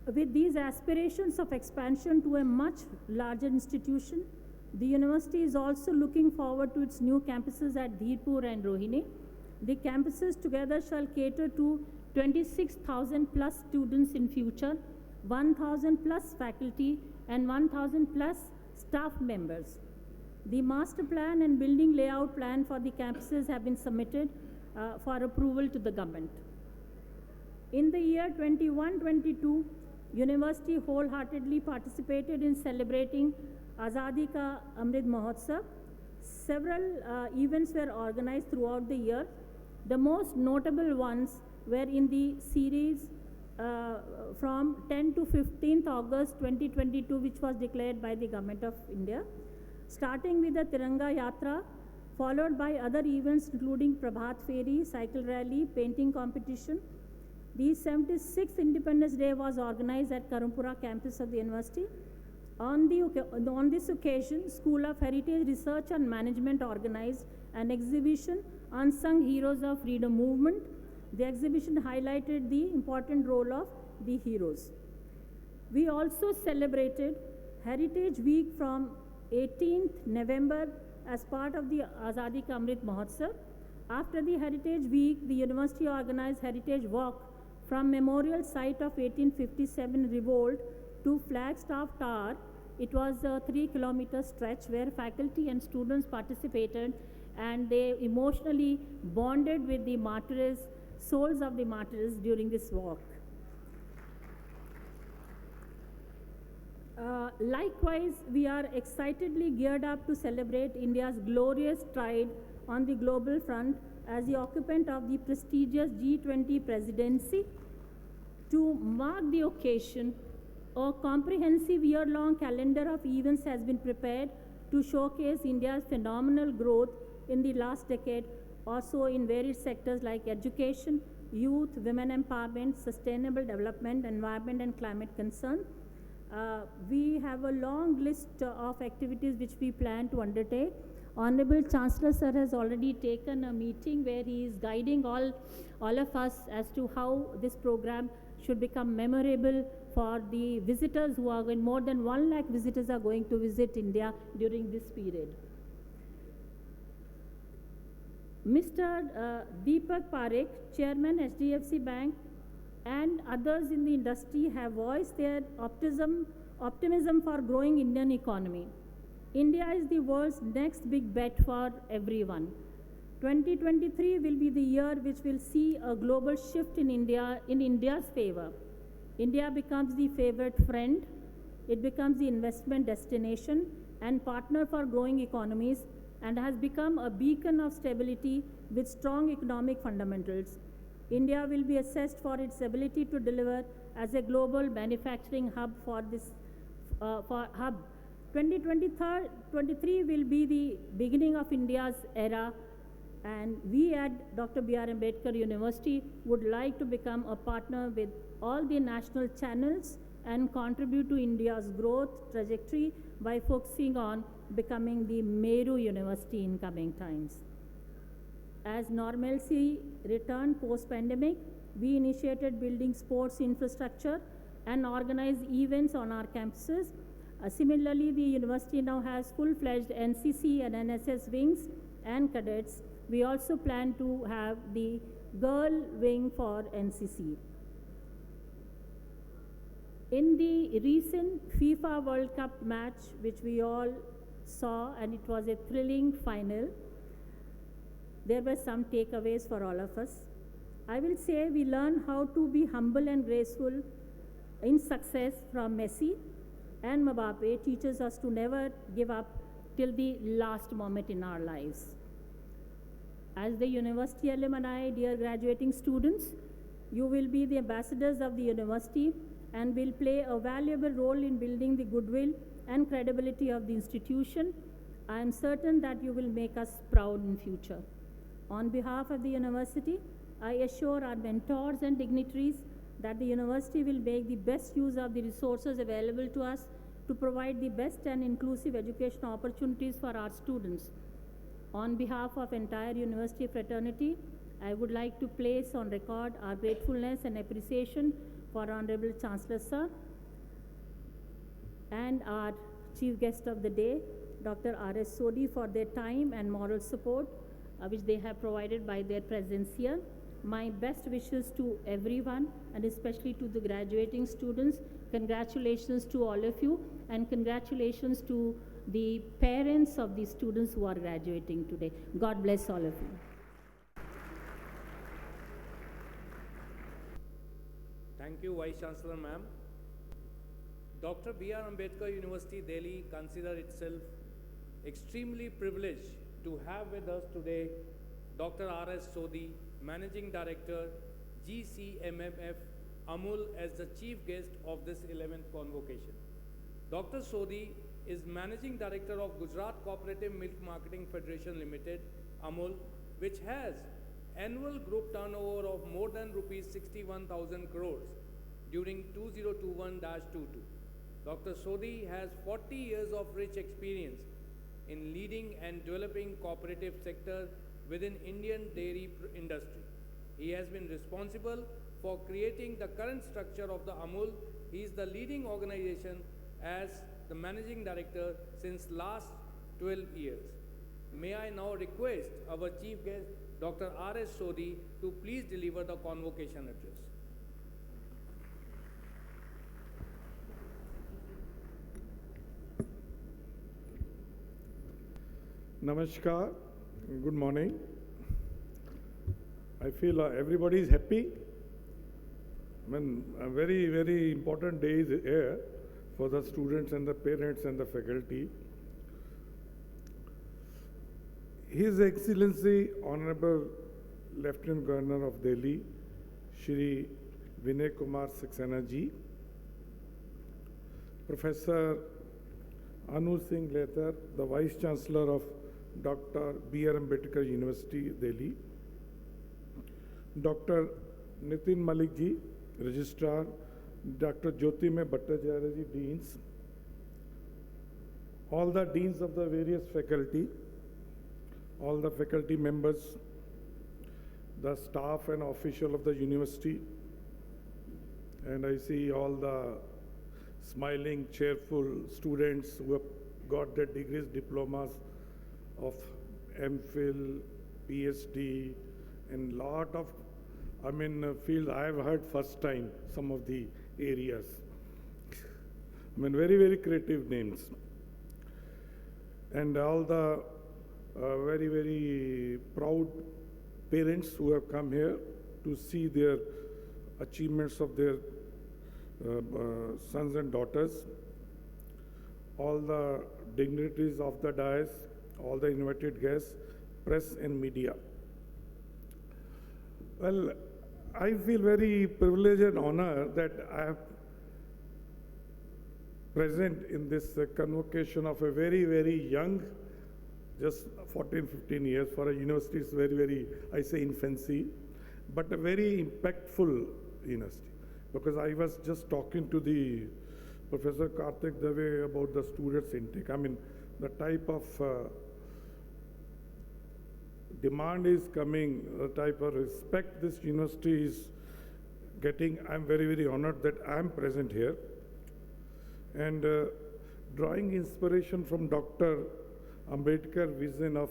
With these aspirations of expansion to a much larger institution, the university is also looking forward to its new campuses at Dheerpur and Rohini. The campuses together shall cater to 26,000 plus students in future, 1,000 plus faculty, and 1,000 plus staff members. The master plan and building layout plan for the campuses have been submitted for approval to the government. In the year 21-22, university wholeheartedly participated in celebrating Azadi Ka Amrit Mahotsav. Several events were organized throughout the year. The most notable ones were in the series from 10 to 15th August 2022, which was declared by the Government of India, starting with the Tiranga Yatra, followed by other events including Prabhat Feri, cycle rally, painting competition. The 76th Independence Day was organized at Karampura campus of the university. On this occasion, School of Heritage Research and Management organized an exhibition, Unsung Heroes of Freedom Movement. The exhibition highlighted the important role of the heroes. We also celebrated Heritage Week from 18th November as part of the Azadi Ka Amrit Mahotsav. After the Heritage Week, the university organized Heritage Walk from Memorial Site of 1857 Revolt to Flagstaff Tower. It was a 3-kilometer stretch where faculty and students participated, and they emotionally bonded with the martyrs, souls of the martyrs during this walk. Likewise, we are excitedly geared up to celebrate India's glorious stride on the global front as the occupant of the prestigious G20 presidency. To mark the occasion, a comprehensive year-long calendar of events has been prepared to showcase India's phenomenal growth in the last decade, also in various sectors like education, youth, women empowerment, sustainable development, environment and climate concern. We have a long list of activities which we plan to undertake. Honorable Chancellor Sir has already taken a meeting where he is guiding all of us as to how this program should become memorable for the visitors who are going. More than 1 lakh visitors are going to visit India during this period. Mr. Deepak Parekh, Chairman HDFC Bank, and others in the industry have voiced their optimism for growing Indian economy. India is the world's next big bet for everyone. 2023 will be the year which will see a global shift in India's favor. India becomes the favorite friend, it becomes the investment destination and partner for growing economies, and has become a beacon of stability with strong economic fundamentals. India will be assessed for its ability to deliver as a global manufacturing hub for this hub. 2023 will be the beginning of India's era, and we at Dr. B.R. Ambedkar University would like to become a partner with all the national channels and contribute to India's growth trajectory by focusing on becoming the Meru University in coming times. As normalcy returned post-pandemic, we initiated building sports infrastructure and organized events on our campuses. Similarly, the university now has full-fledged NCC and NSS wings and cadets. We also plan to have the girl wing for NCC. In the recent FIFA World Cup match, which we all saw, and it was a thrilling final, there were some takeaways for all of us. I will say we learned how to be humble and graceful in success from Messi, and Mbappe teaches us to never give up till the last moment in our lives. As the university alumni, dear graduating students, you will be the ambassadors of the university and will play a valuable role in building the goodwill and credibility of the institution. I am certain that you will make us proud in future. On behalf of the university, I assure our mentors and dignitaries that the university will make the best use of the resources available to us to provide the best and inclusive educational opportunities for our students. On behalf of entire university fraternity, I would like to place on record our gratefulness and appreciation for Honorable Chancellor Sir and our Chief Guest of the Day, Dr. R.S. Sodhi, for their time and moral support which they have provided by their presence here. My best wishes to everyone, and especially to the graduating students. Congratulations to all of you, and congratulations to the parents of the students who are graduating today. God bless all of you. Thank you, Vice Chancellor Ma'am. Dr. B.R. Ambedkar University, Delhi, consider itself extremely privileged to have with us today Dr. R.S. Sodhi, Managing Director, GCMMF, Amul, as the chief guest of this 11th convocation. Dr. Sodhi is Managing Director of Gujarat Cooperative Milk Marketing Federation Limited, Amul, which has annual group turnover of more than rupees 61,000 crores during 2021-22. Dr. Sodhi has 40 years of rich experience in leading and developing cooperative sector within Indian dairy industry. He has been responsible for creating the current structure of the Amul. He is the leading organization as the Managing Director since last 12 years. May I now request our Chief Guest, Dr. R.S. Sodhi, to please deliver the convocation address. Namaskar, good morning. I feel everybody is happy. I mean, a very, very important day is here for the students and the parents and the faculty. His Excellency Honorable Lieutenant Governor of Delhi, Shri Vinay Kumar Saxena ji, Professor Anu Singh Letar, the Vice Chancellor of Dr. B.R. Ambedkar University, Delhi, Dr. Nitin Malik ji, Registrar, Dr. Jyotirmay Bhattacharya ji, deans, all the deans of the various faculty, all the faculty members, the staff and official of the university, and I see all the smiling, cheerful students who have got their degrees, diplomas of MPhil, PhD, and lot of, fields I have heard first time, some of the areas. Very, very creative names. And all the very, very proud parents who have come here to see their achievements of their sons and daughters, all the dignitaries of the dais, all the invited guests, press and media. Well, I feel very privileged and honored that I have present in this convocation of a very, very young, just 14, 15 years for a university is very, very, I say infancy, but a very impactful university. Because I was just talking to the Professor Karthik Dave about the students' intake. The type of demand is coming, the type of respect this university is getting. I'm very, very honored that I'm present here. And drawing inspiration from Dr. Ambedkar's vision of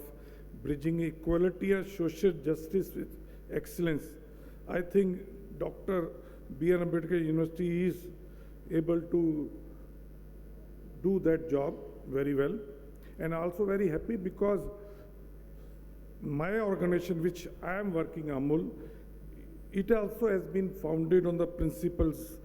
bridging equality and social justice with excellence, I think Dr. B.R. Ambedkar University is able to do that job very well. And also very happy because my organization, which I am working, AMUL, it also has been founded on the principles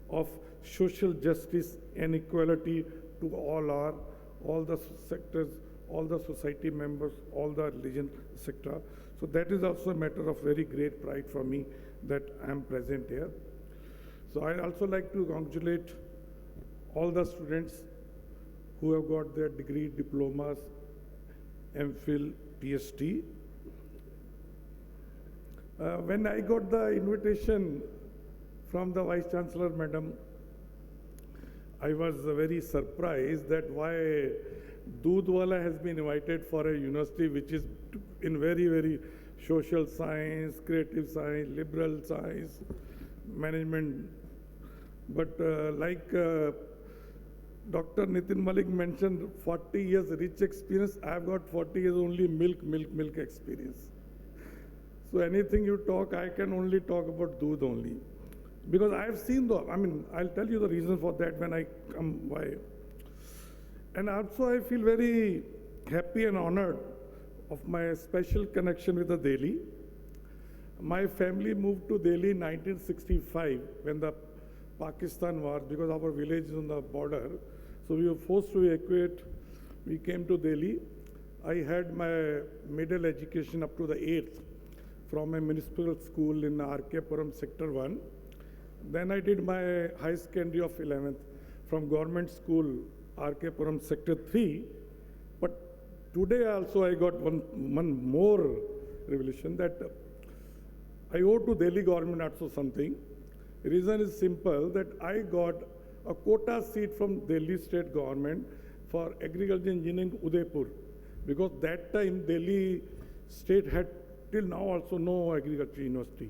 of social justice and equality to all the sectors, all the society members, all the religion sector. So that is also a matter of very great pride for me that I am present here. So I also like to congratulate all the students who have got their degree, diplomas, MPhil, PhD. When I got the invitation from the Vice Chancellor, Madam, I was very surprised that why Dudhwala has been invited for a university which is in very, very social science, creative science, liberal science, management. But like Dr. Nitin Malik mentioned, 40 years rich experience. I have got 40 years only milk experience. So anything you talk, I can only talk about Doodh only. Because I have seen I'll tell you the reason for that when I come by. And also I feel very happy and honored of my special connection with the Delhi. My family moved to Delhi in 1965 when the Pakistan war, because our village is on the border. So we were forced to evacuate. We came to Delhi. I had my middle education up to the 8th from a municipal school in RK Sector 1. Then I did my high secondary of 11th from government school, RK Sector 3. But today also I got one more revelation that I owe to Delhi government also something. The reason is simple, that I got a quota seat from Delhi state government for agriculture engineering Udaipur. Because that time Delhi state had till now also no agriculture university.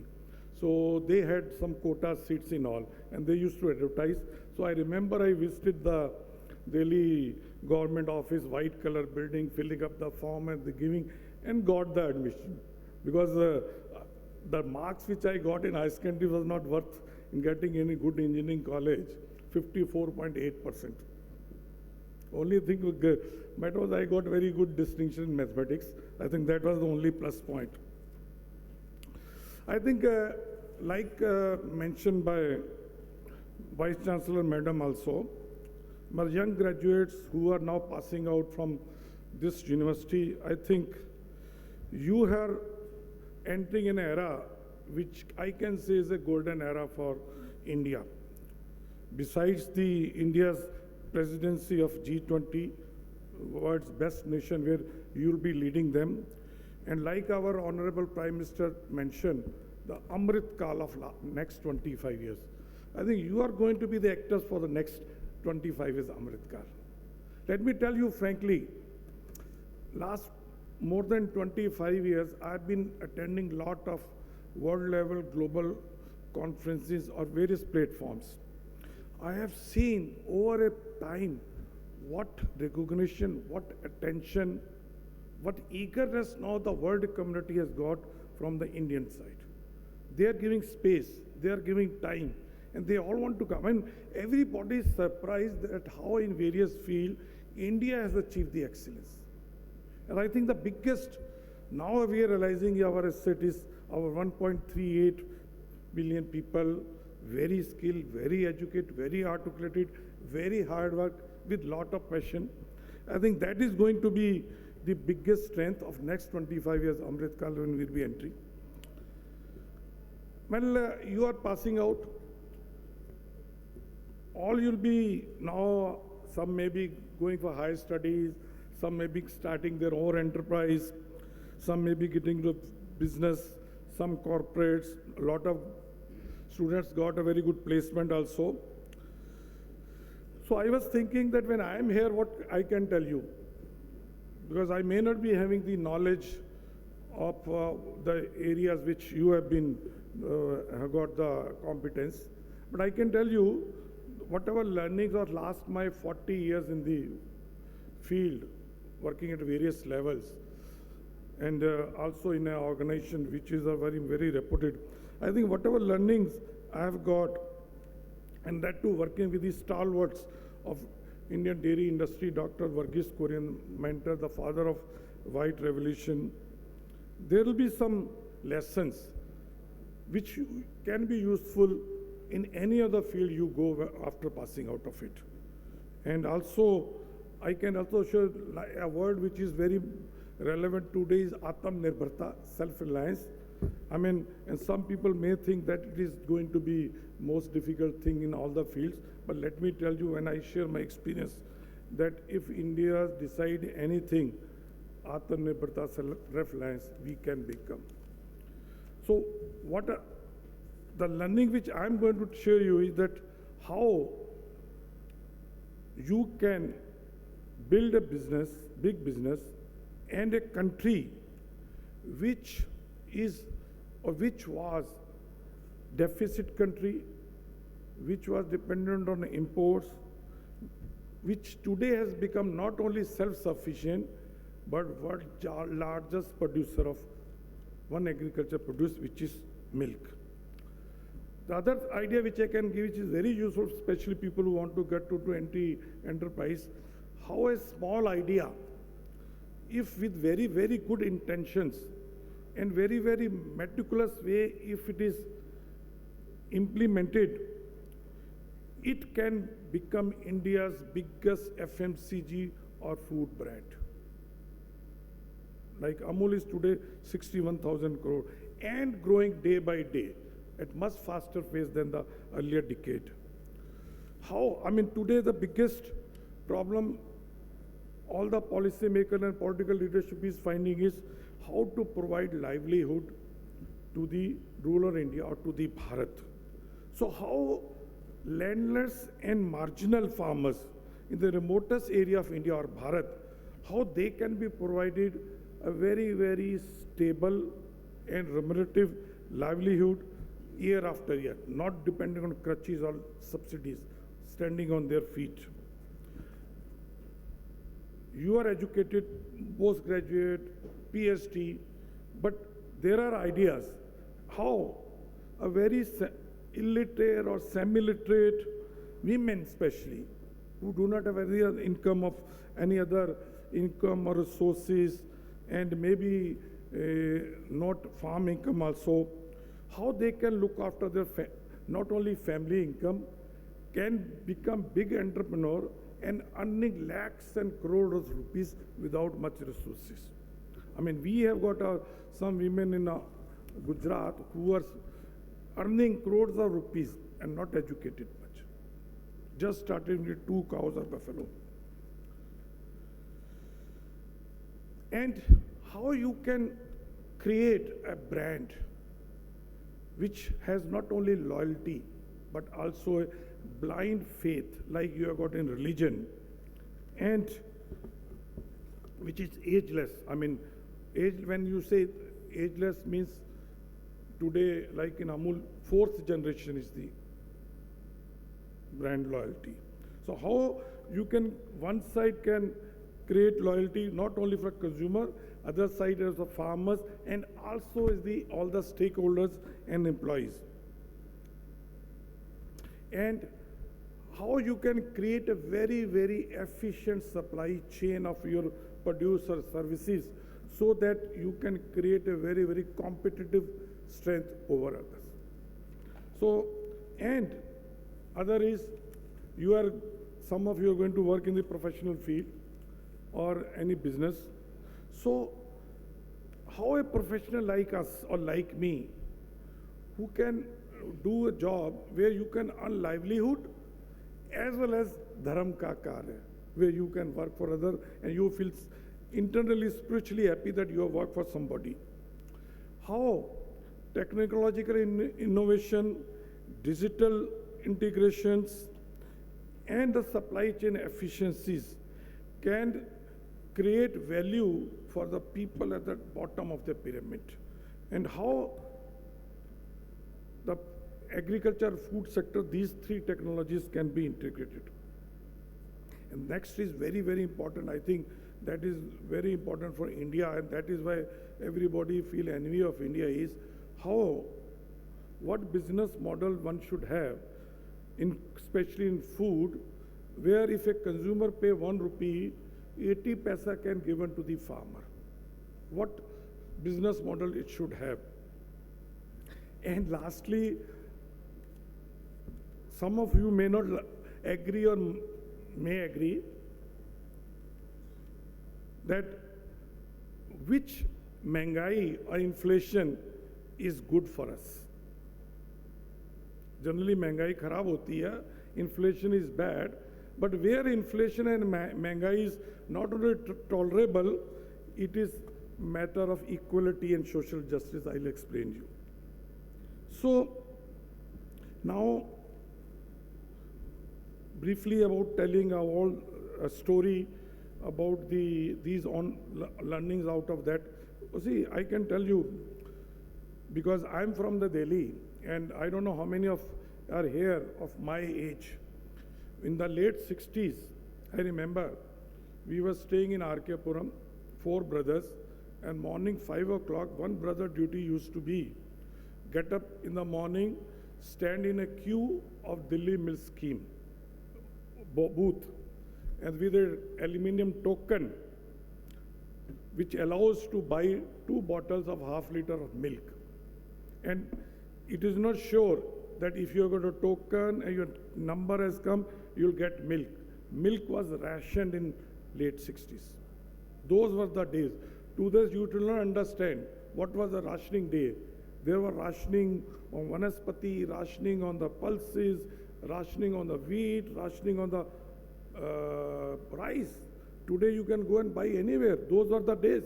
So they had some quota seats in all, and they used to advertise. So I remember I visited the Delhi government office, white color building, filling up the form and the giving, and got the admission. Because the marks which I got in high secondary was not worth in getting any good engineering college, 54.8%. Only thing matter was I got very good distinction in mathematics. I think that was the only plus point. I think like mentioned by Vice Chancellor Madam also, my young graduates who are now passing out from this university, I think you are entering an era which I can say is a golden era for India. Besides the India's presidency of G20, world's best nation where you'll be leading them. And like our Honorable Prime Minister mentioned, the Amrit Kal of next 25 years. I think you are going to be the actors for the next 25 years, Amritkal. Let me tell you frankly, last more than 25 years, I've been attending lot of world level global conferences or various platforms. I have seen over a time what recognition, what attention, what eagerness now the world community has got from the Indian side. They are giving space, they are giving time, and they all want to come. And everybody is surprised at how in various fields India has achieved the excellence. And I think the biggest, now we are realizing our asset is our 1.38 billion people, very skilled, very educated, very articulated, very hard work with lot of passion. I think that is going to be the biggest strength of next 25 years Amritkal when we'll be entering. Well, you are passing out. All you'll be now, some may be going for higher studies, some may be starting their own enterprise, some may be getting to business, some corporates, a lot of students got a very good placement also. So I was thinking that when I am here, what I can tell you, because I may not be having the knowledge of the areas which you have been, have got the competence, but I can tell you whatever learnings of last my 40 years in the field, working at various levels, and also in an organization which is a very, very reputed. I think whatever learnings I have got, and that too working with the stalwarts of Indian dairy industry, Dr. Varghese Korean, mentor, the father of white revolution, there will be some lessons which can be useful in any other field you go after passing out of it. And also, I can also share a word which is very relevant today is Atam Nirbharta, self-reliance. I mean, and some people may think that it is going to be most difficult thing in all the fields, but let me tell you, when I share my experience, that if India decide anything, Atam Nirbharta, self-reliance, we can become. So what the learning which I'm going to share you is that how you can build a business, big business, and a country which is or which was deficit country, which was dependent on imports, which today has become not only self-sufficient, but world's largest producer of one agriculture produce, which is milk. The other idea which I can give, which is very useful, especially people who want to get to enterprise, how a small idea, if with very, very good intentions and very, very meticulous way, if it is implemented, it can become India's biggest FMCG or food brand. Like Amul is today 61,000 crore and growing day by day at much faster pace than the earlier decade. How, I mean, today the biggest problem all the policymaker and political leadership is finding is how to provide livelihood to the rural India or to the Bharat. So how landless and marginal farmers in the remotest area of India or Bharat, how they can be provided a very, very stable and remunerative livelihood year after year, not depending on crutches or subsidies, standing on their feet. You are educated, postgraduate, PhD, but there are ideas how a very illiterate or semi-literate women especially, who do not have any other income of any other income or resources, and maybe not farm income also, how they can look after their not only family income, can become big entrepreneur and earning lakhs and crores of rupees without much resources. I mean, we have got some women in Gujarat who are earning crores of rupees and not educated much. Just started with 2 cows or buffalo. And how you can create a brand which has not only loyalty, but also a blind faith like you have got in religion, and which is ageless. I mean, when you say ageless means today, like in Amul, fourth generation is the brand loyalty. So how you can, one side can create loyalty not only for consumer, other side as the farmers, and also is the all the stakeholders and employees. And how you can create a very, very efficient supply chain of your producer services so that you can create a very, very competitive strength over others. So, and other is, some of you are going to work in the professional field or any business. So, how a professional like us or like me, who can do a job where you can earn livelihood as well as dharam ka karya, where you can work for others and you feel internally, spiritually happy that you have worked for somebody. How technological innovation, digital integrations, and the supply chain efficiencies can create value for the people at the bottom of the pyramid, and how the agriculture, food sector, these three technologies can be integrated. And next is very, very important. I think that is very important for India, and that is why everybody feel envy of India is what business model one should have, especially in food, where if a consumer pay 1 rupee, 80 paisa can given to the farmer. What business model it should have. And lastly, some of you may not agree or may agree that which महंगाई or inflation is good for us. Generally महंगाई खराब होती है, inflation is bad, but where inflation and महंगाई is not only tolerable, it is matter of equality and social justice. I'll explain you. So now briefly about telling a story about these learnings out of that. See, I can tell you, because I'm from the Delhi, and I don't know how many of are here of my age. In the late 60s, I remember we were staying in R.K. Puram, 4 brothers, and morning 5 o'clock, one brother duty used to be get up in the morning, stand in a queue of Delhi Mill Scheme booth, and with an aluminium token which allows to buy 2 bottles of ½ liter of milk. And it is not sure that if you have got a token and your number has come, you'll get milk. Milk was rationed in late 60s. Those were the days. To this, you will not understand what was the rationing day. There were rationing on vanaspati, rationing on the pulses, rationing on the wheat, rationing on the rice. Today you can go and buy anywhere. Those were the days.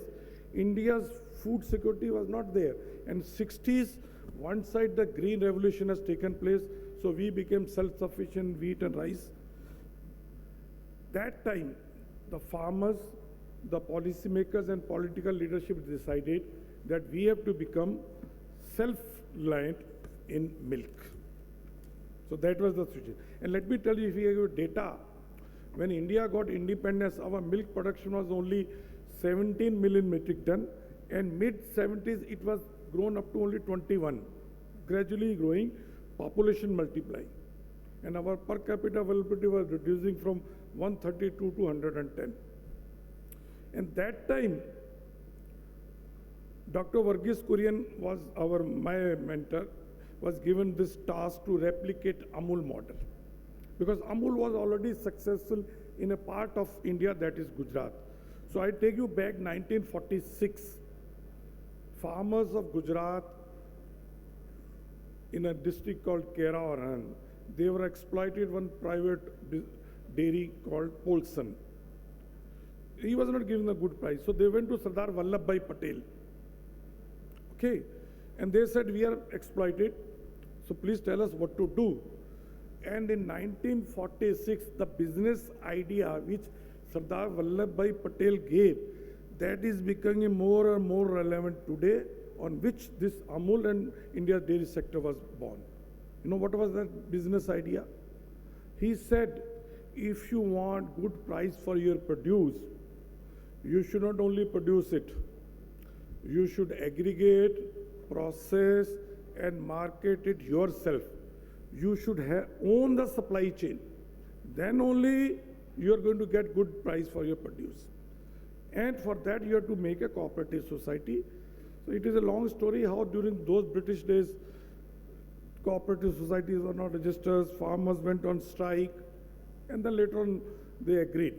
India's food security was not there. And 60s, one side the green revolution has taken place, so we became self-sufficient wheat and rice. That time, the farmers, the policymakers and political leadership decided that we have to become self-reliant in milk. So that was the situation. And let me tell you, if you have data, when India got independence, our milk production was only 17 million metric ton, and mid-70s it was grown up to only 21, gradually growing, population multiplying. And our per capita availability was reducing from 132 to 110. And that time, Dr. Varghese Kurian was my mentor, was given this task to replicate Amul model. Because Amul was already successful in a part of India, that is Gujarat. So I take you back 1946. Farmers of Gujarat in a district called Kerawaran, they were exploited one private dairy called Polson. He was not given a good price. So they went to Sardar Vallabhbhai Patel. Okay. And they said, we are exploited, so please tell us what to do. And in 1946, the business idea which Sardar Vallabhbhai Patel gave, that is becoming more and more relevant today, on which this Amul and India's dairy sector was born. You know what was that business idea? He said, if you want good price for your produce, you should not only produce it, you should aggregate, process, and market it yourself. You should own the supply chain. Then only you are going to get good price for your produce. And for that, you have to make a cooperative society. So it is a long story how during those British days, cooperative societies were not registered, farmers went on strike, and then later on they agreed.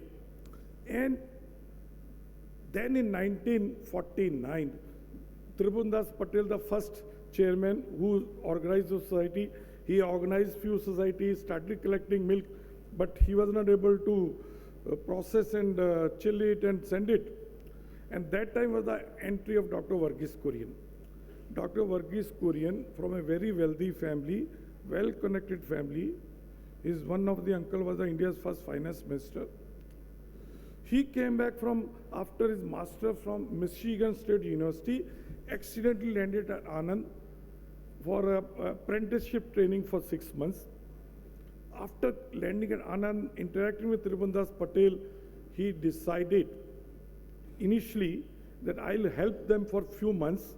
And then in 1949, Tribhuvandas Patel, the first chairman who organized the society, he organized few societies, started collecting milk, but he was not able to process and chill it and send it. And that time was the entry of Dr. Varghese Kurian. Dr. Varghese Kurian, from a very wealthy family, well-connected family, his one of the uncle was India's first finance minister. He came back from, after his master from Michigan State University, accidentally landed at Anand for apprenticeship training for 6 months. After landing at Anand, interacting with Tribhuvandas Patel, he decided initially that I'll help them for few months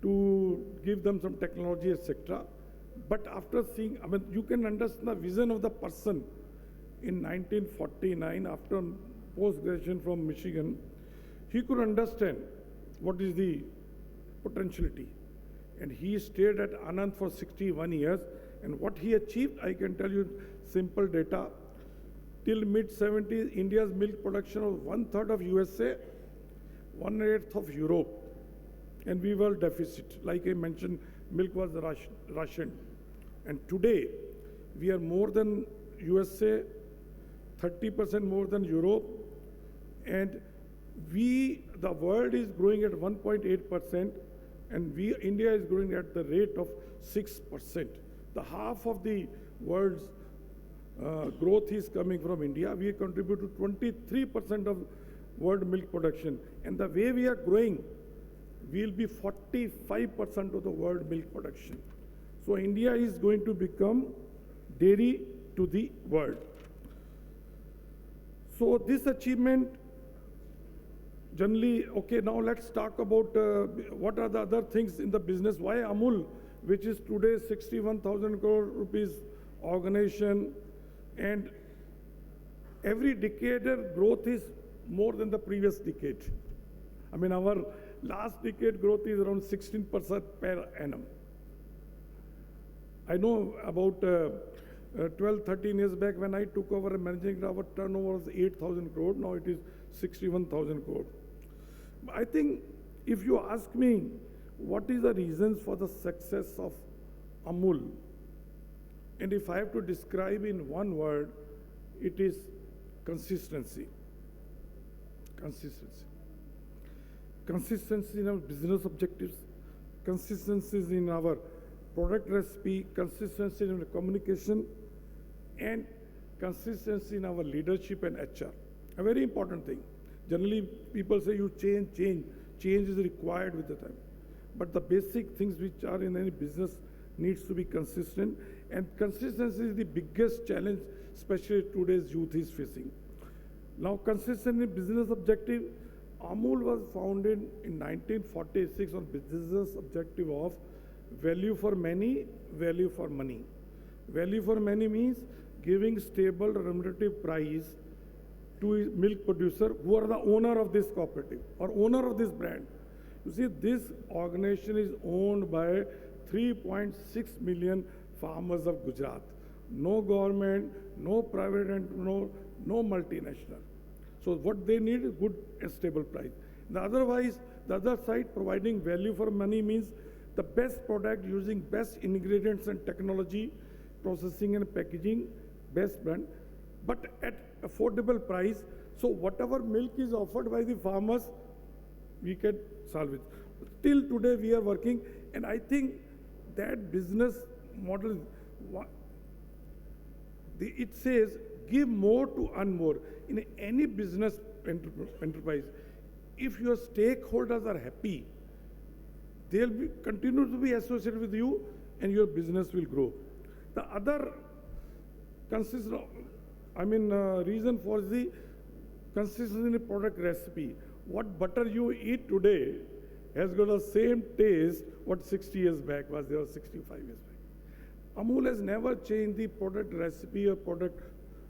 to give them some technology, etc. But after seeing, I mean, you can understand the vision of the person. In 1949, after post-graduation from Michigan, he could understand what is the potentiality. And he stayed at Anand for 61 years. And what he achieved, I can tell you simple data. Till mid-70s, India's milk production was 1/3 of USA, 1/8 of Europe. And we were deficit. Like I mentioned, milk was rationed. And today, we are more than USA, 30% more than Europe. And the world is growing at 1.8%, and India is growing at the rate of 6%. The half of the world's growth is coming from India. We contribute to 23% of world milk production. And the way we are growing, we'll be 45% of the world milk production. So India is going to become dairy to the world. So this achievement, generally, okay, now let's talk about what are the other things in the business. Why Amul, which is today 61,000 crore rupees organization, and every decade growth is more than the previous decade. I mean, our last decade growth is around 16% per annum. I know about 12, 13 years back when I took over managing, our turnover was 8,000 crore. Now it is 61,000 crore. I think if you ask me, what is the reasons for the success of Amul? And if I have to describe in one word, it is consistency. Consistency. Consistency in our business objectives, consistency in our product recipe, consistency in our communication, and consistency in our leadership and HR. A very important thing. Generally, people say you change. Change is required with the time. But the basic things which are in any business needs to be consistent. And consistency is the biggest challenge, especially today's youth is facing. Now, consistent in business objective, Amul was founded in 1946 on business objective of value for many, value for money. Value for money means giving stable remunerative price to a milk producer who are the owner of this cooperative or owner of this brand. You see, this organization is owned by 3.6 million farmers of Gujarat. No government, no private, and no multinational. So what they need is good and stable price. Otherwise, the other side, providing value for money means the best product using best ingredients and technology, processing and packaging, best brand, but at affordable price. So whatever milk is offered by the farmers, we can solve it. Till today we are working, and I think that business model, It says, give more to earn more. In any business enterprise, if your stakeholders are happy, they'll continue to be associated with you and your business will grow. The other reason for the consistency in product recipe. What butter you eat today has got the same taste what 60 years back was there, or 65 years back. Amul has never changed the product recipe or product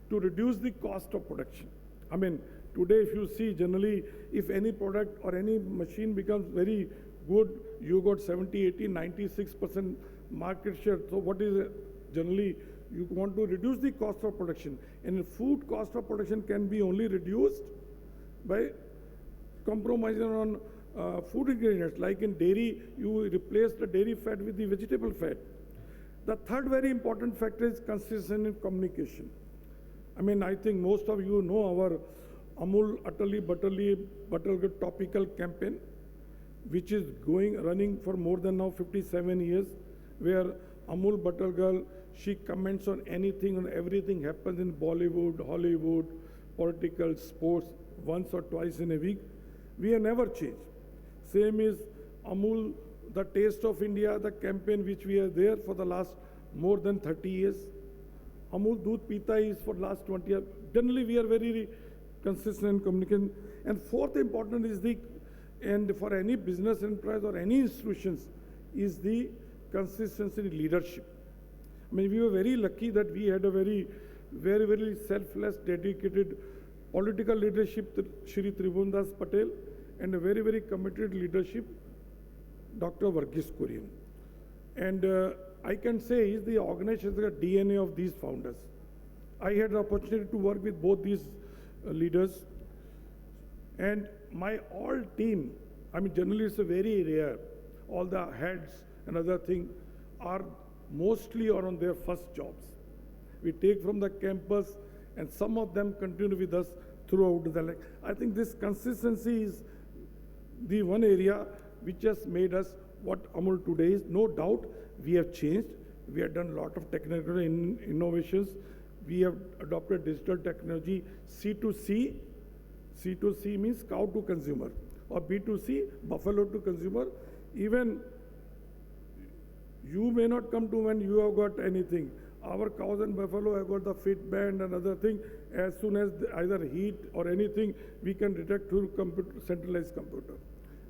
to reduce the cost of production. Today if you see generally, if any product or any machine becomes very good, you got 70, 80, 96% market share. So what is it? Generally, you want to reduce the cost of production. And food cost of production can be only reduced by compromising on food ingredients. Like in dairy, you replace the dairy fat with the vegetable fat. The third very important factor is consistent in communication. I think most of you know our Amul Utterly Buttergood topical campaign, which is running for more than now 57 years, where Amul Buttergirl, she comments on anything and everything happens in Bollywood, Hollywood, political, sports, once or twice in a week. We have never changed. Same is Amul, the Taste of India, the campaign which we are there for the last more than 30 years. Amul Doodh Pita is for last 20 years. Generally, we are very consistent in communication. And fourth important is and for any business enterprise or any institutions, is the consistency in leadership. We were very lucky that we had a very selfless, dedicated political leadership, Shri Tribhuvandas Patel, and a very committed leadership, Dr. Varghese Kurian. And I can say is the organization is the DNA of these founders. I had the opportunity to work with both these leaders, and my all team, generally it's a very rare, all the heads and other things are mostly on their first jobs. We take from the campus and some of them continue with us throughout the life. I think this consistency is the one area which has made us what Amul today is. No doubt we have changed. We have done a lot of technical innovations. We have adopted digital technology, C2C. C2C means cow to consumer, or B2C, buffalo to consumer. Even you may not come to when you have got anything. Our cows and buffalo have got the fit band and other thing. As soon as either heat or anything, we can detect through centralized computer.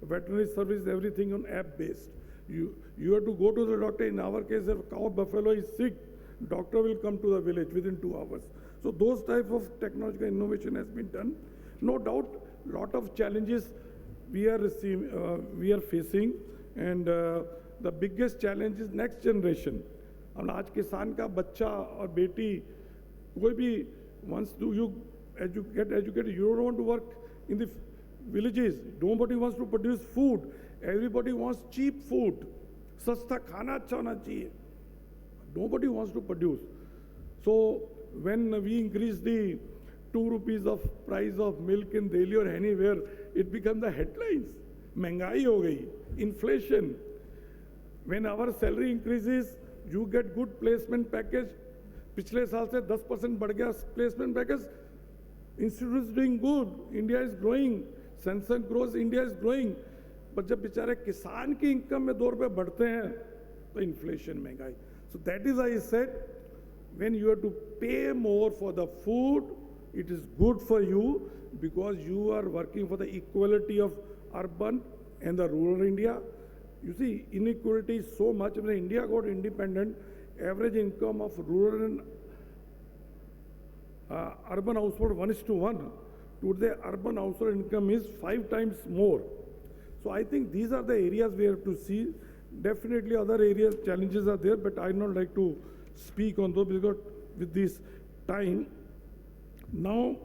Veterinary service, everything on app based. You have to go to the doctor. In our case, if cow buffalo is sick, doctor will come to the village within 2 hours. So those type of technological innovation has been done. No doubt, lot of challenges we are facing, and the biggest challenge is next generation. आज किसान का बच्चा और बेटी कोई भी once you get educated, you don't want to work in the villages. Nobody wants to produce food. Everybody wants cheap food. सस्ता खाना अच्छा होना चाहिए. Nobody wants to produce. So when we increase the 2 rupees of price of milk in Delhi or anywhere, it becomes the headlines. महंगाई हो गई, inflation. When our salary increases, you get good placement package. पिछले साल से 10% बढ़ गया placement package. Institute is doing good. India is growing. Census grows. India is growing. पर जब बेचारे किसान की income में 2 रुपए बढ़ते हैं, तो inflation महंगाई. So that is why I said, when you have to pay more for the food, it is good for you because you are working for the equality of urban and the rural India. You see, inequality is so much. When India got independent, average income of rural and urban household 1:1. Today, urban household income is 5 times more. So I think these are the areas we have to see. Definitely other areas, challenges are there, but I would not like to speak on those because with this time. Now,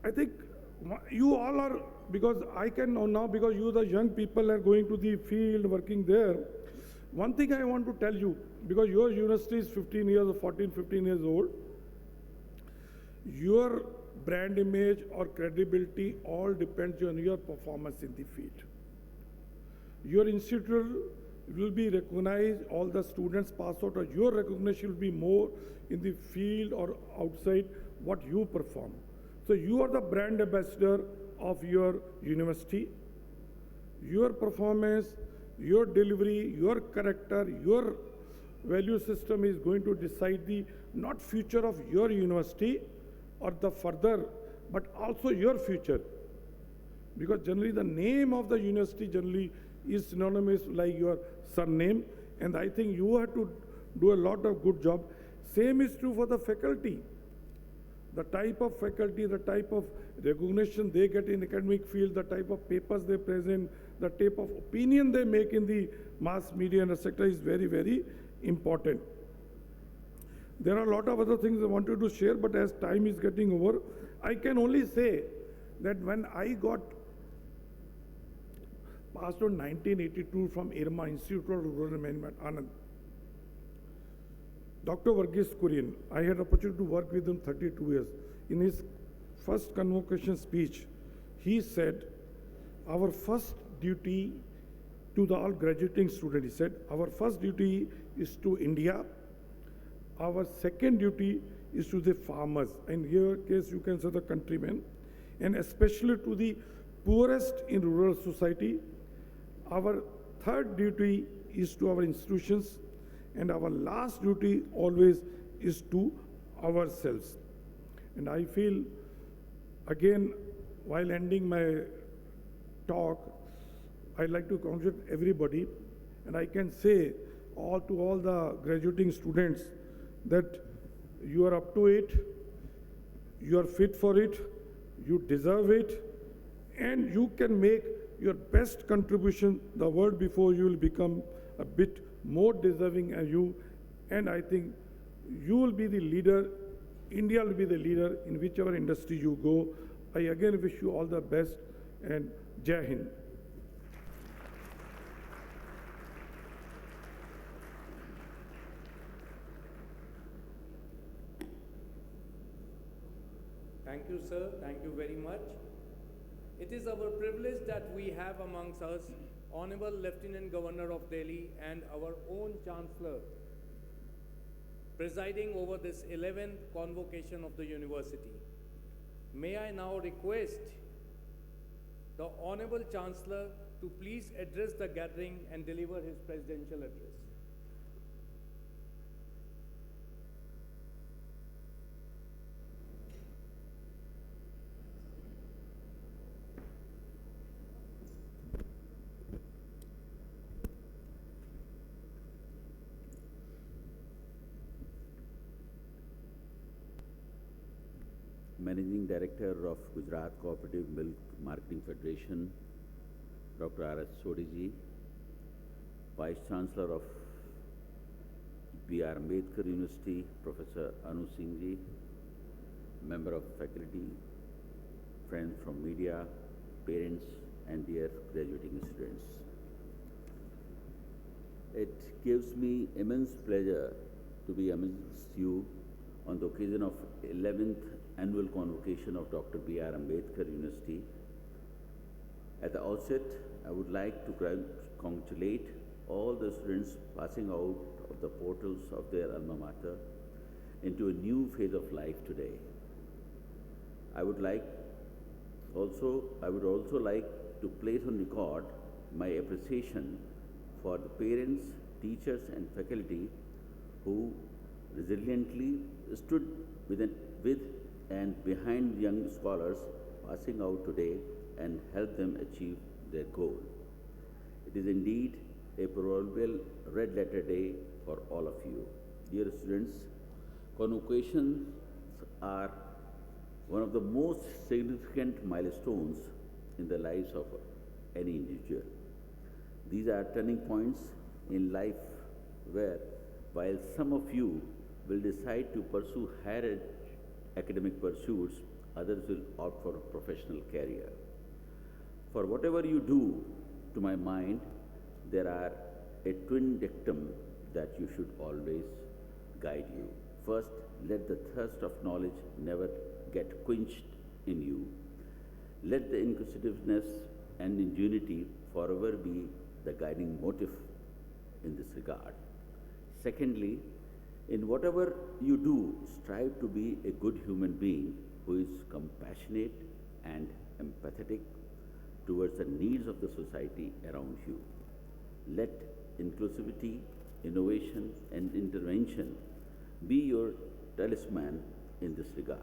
I think you all are, because I can now, because you the young people are going to the field, working there. One thing I want to tell you, because your university is 15 years or 14, 15 years old, your brand image or credibility all depends on your performance in the field. Your institute will be recognized, all the students pass out, or your recognition will be more in the field or outside what you perform. So you are the brand ambassador of your university. Your performance, your delivery, your character, your value system is going to decide the not future of your university or the further, but also your future. Because generally the name of the university generally is synonymous like your surname, and I think you have to do a lot of good job. Same is true for the faculty. The type of faculty, the type of recognition they get in academic field, the type of papers they present, the type of opinion they make in the mass media and etc. is very, very important. There are a lot of other things I wanted to share, but as time is getting over, I can only say that when I got passed on 1982 from IRMA, Institute of Rural Management, Anand, Dr. Varghese Kurian, I had opportunity to work with him 32 years. In his first convocation speech, he said, our first duty to the all graduating students, he said, our first duty is to India, our second duty is to the farmers, in your case you can say the countrymen, and especially to the poorest in rural society. Our third duty is to our institutions, and our last duty always is to ourselves. And I feel, again, while ending my talk, I'd like to congratulate everybody, and I can say to all the graduating students that you are up to it, you are fit for it, you deserve it, and you can make your best contribution. The world before you will become a bit more deserving as you, and I think you will be the leader, India will be the leader in whichever industry you go. I again wish you all the best, and Jai Hind. Thank you, sir. Thank you very much. It is our privilege that we have amongst us Honorable Lieutenant Governor of Delhi and our own Chancellor presiding over this 11th convocation of the university. May I now request the Honorable Chancellor to please address the gathering and deliver his presidential address. Managing Director of Gujarat Cooperative Milk Marketing Federation, Dr. R.S. Sodiji, Vice Chancellor of B.R. Ambedkar University, Professor Anu Singh ji, Member of Faculty, friends from media, parents, and dear graduating students. It gives me immense pleasure to be amongst you on the occasion of 11th annual convocation of Dr. B.R. Ambedkar University. At the outset, I would like to congratulate all the students passing out of the portals of their alma mater into a new phase of life today. I would also like to place on record my appreciation for the parents, teachers, and faculty who resiliently stood with and behind young scholars passing out today and helped them achieve their goal. It is indeed a proverbial red letter day for all of you. Dear students, convocations are one of the most significant milestones in the lives of any individual. These are turning points in life where, while some of you will decide to pursue higher academic pursuits, others will opt for a professional career. For whatever you do, to my mind, there are a twin dictum that you should always guide you. First, let the thirst of knowledge never get quenched in you. Let the inquisitiveness and ingenuity forever be the guiding motive in this regard. Secondly, in whatever you do, strive to be a good human being who is compassionate and empathetic towards the needs of the society around you. Let inclusivity, innovation, and intervention be your talisman in this regard.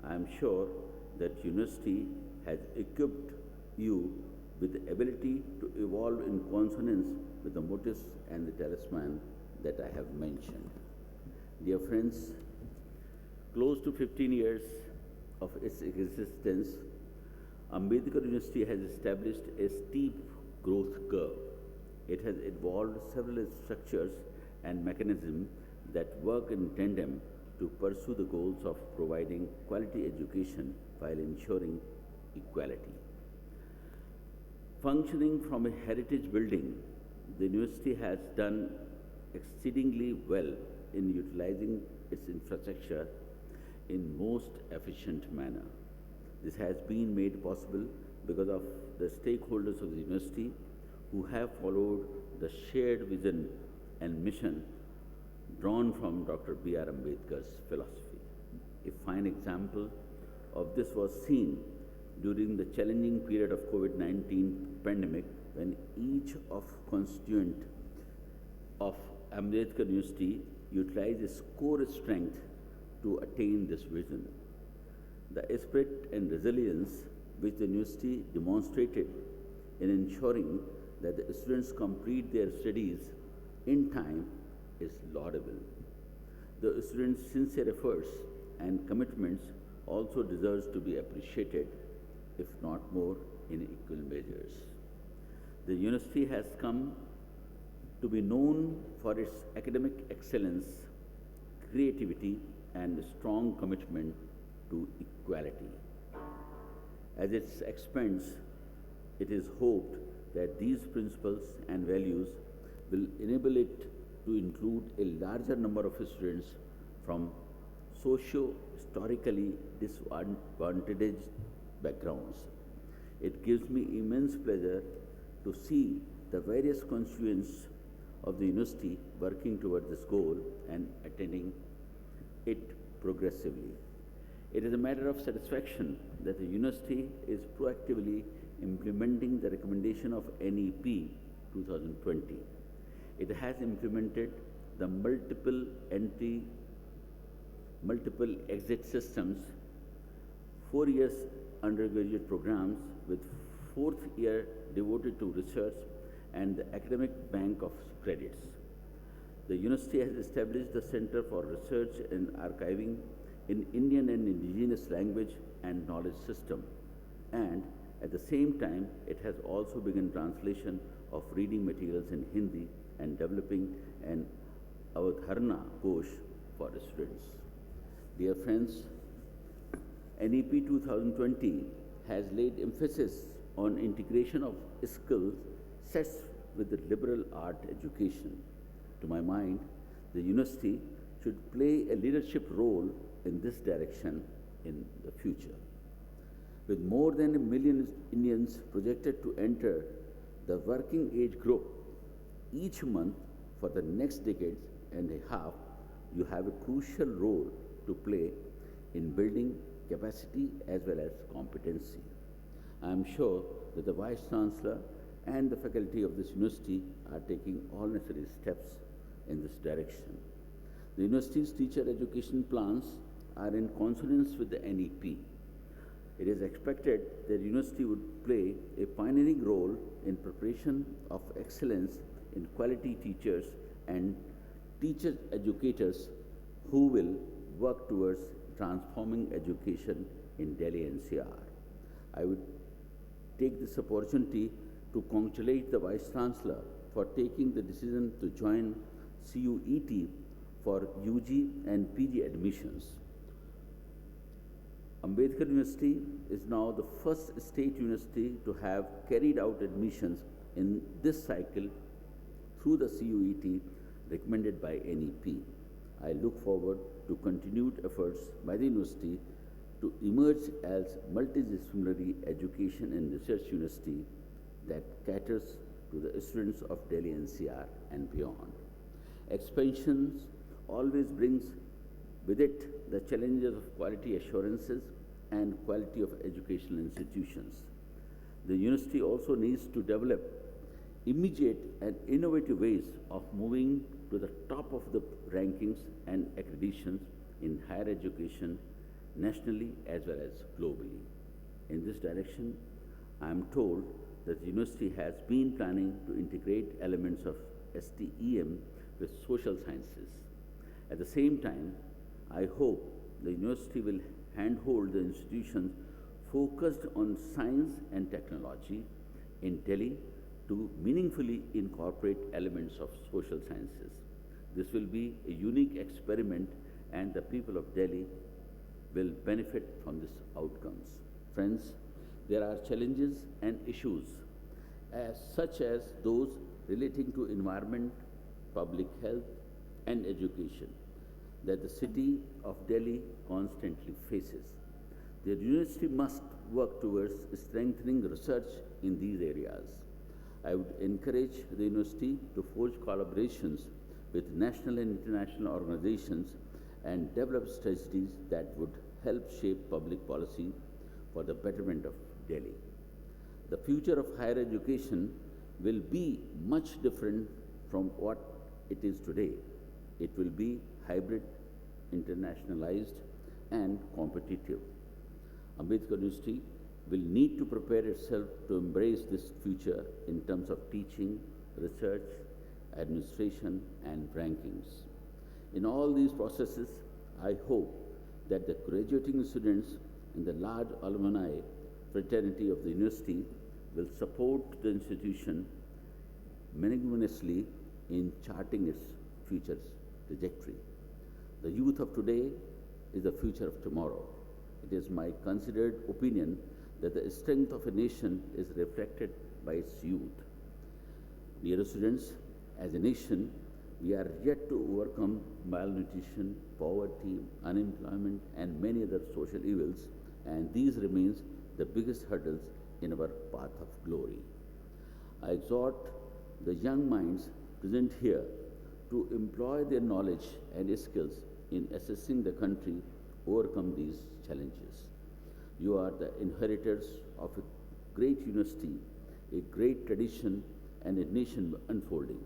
I am sure that university has equipped you with the ability to evolve in consonance with the motives and the talisman that I have mentioned. Dear friends, close to 15 years of its existence, Ambedkar University has established a steep growth curve. It has evolved several structures and mechanisms that work in tandem to pursue the goals of providing quality education while ensuring equality. Functioning from a heritage building, the university has done exceedingly well in utilizing its infrastructure in most efficient manner. This has been made possible because of the stakeholders of the university who have followed the shared vision and mission drawn from Dr. B.R. Ambedkar's philosophy. A fine example of this was seen during the challenging period of COVID-19 pandemic, when each of constituent of Ambedkar University utilized its core strength to attain this vision. The spirit and resilience which the university demonstrated in ensuring that the students complete their studies in time is laudable. The students' sincere efforts and commitments also deserves to be appreciated, if not more, in equal measures. The university has come to be known for its academic excellence, creativity, and strong commitment to equality. As it expands, it is hoped that these principles and values will enable it to include a larger number of students from socio-historically disadvantaged backgrounds. It gives me immense pleasure to see the various constituents of the university working toward this goal and attaining it progressively. It is a matter of satisfaction that the university is proactively implementing the recommendation of NEP 2020. It has implemented the multiple exit systems, 4 years undergraduate programs with 4th year devoted to research and the academic bank of credits. The university has established the Center for Research and Archiving in Indian and Indigenous Language and Knowledge System, and at the same time it has also begun translation of reading materials in Hindi and developing an Avadharana Kosh for students. Dear friends, NEP 2020 has laid emphasis on integration of skills sets with the liberal art education. To my mind, the university should play a leadership role in this direction in the future. With more than 1 million Indians projected to enter the working age group each month for the next decade and a half, you have a crucial role to play in building capacity as well as competency. I am sure that the Vice Chancellor and the faculty of this university are taking all necessary steps in this direction. The university's teacher education plans are in consonance with the NEP. It is expected that the university would play a pioneering role in preparation of excellence in quality teachers and teacher educators who will work towards transforming education in Delhi NCR. I would take this opportunity to congratulate the Vice Chancellor for taking the decision to join CUET for UG and PG admissions. Ambedkar University is now the first state university to have carried out admissions in this cycle through the CUET recommended by NEP. I look forward to continued efforts by the university to emerge as multidisciplinary education and research university that caters to the students of Delhi NCR and beyond. Expansions always brings with it the challenges of quality assurances and quality of educational institutions. The university also needs to develop immediate and innovative ways of moving to the top of the rankings and accreditations in higher education nationally as well as globally. In this direction, I am told that the university has been planning to integrate elements of STEM with social sciences. At the same time, I hope the university will handhold the institutions focused on science and technology in Delhi to meaningfully incorporate elements of social sciences. This will be a unique experiment, and the people of Delhi will benefit from these outcomes. Friends, there are challenges and issues such as those relating to environment, public health, and education that the city of Delhi constantly faces. The university must work towards strengthening research in these areas. I would encourage the university to forge collaborations with national and international organizations and develop strategies that would help shape public policy for the betterment of Delhi. The future of higher education will be much different from what it is today. It will be hybrid, internationalized, and competitive. Ambedkar University will need to prepare itself to embrace this future in terms of teaching, research, administration, and rankings. In all these processes, I hope that the graduating students and the large alumni fraternity of the university will support the institution magnanimously in charting its future trajectory. The youth of today is the future of tomorrow. It is my considered opinion that the strength of a nation is reflected by its youth. Dear students, as a nation, we are yet to overcome malnutrition, poverty, unemployment, and many other social evils, and these remains the biggest hurdles in our path of glory. I exhort the young minds present here to employ their knowledge and skills in assisting the country overcome these challenges. You are the inheritors of a great university, a great tradition, and a nation unfolding.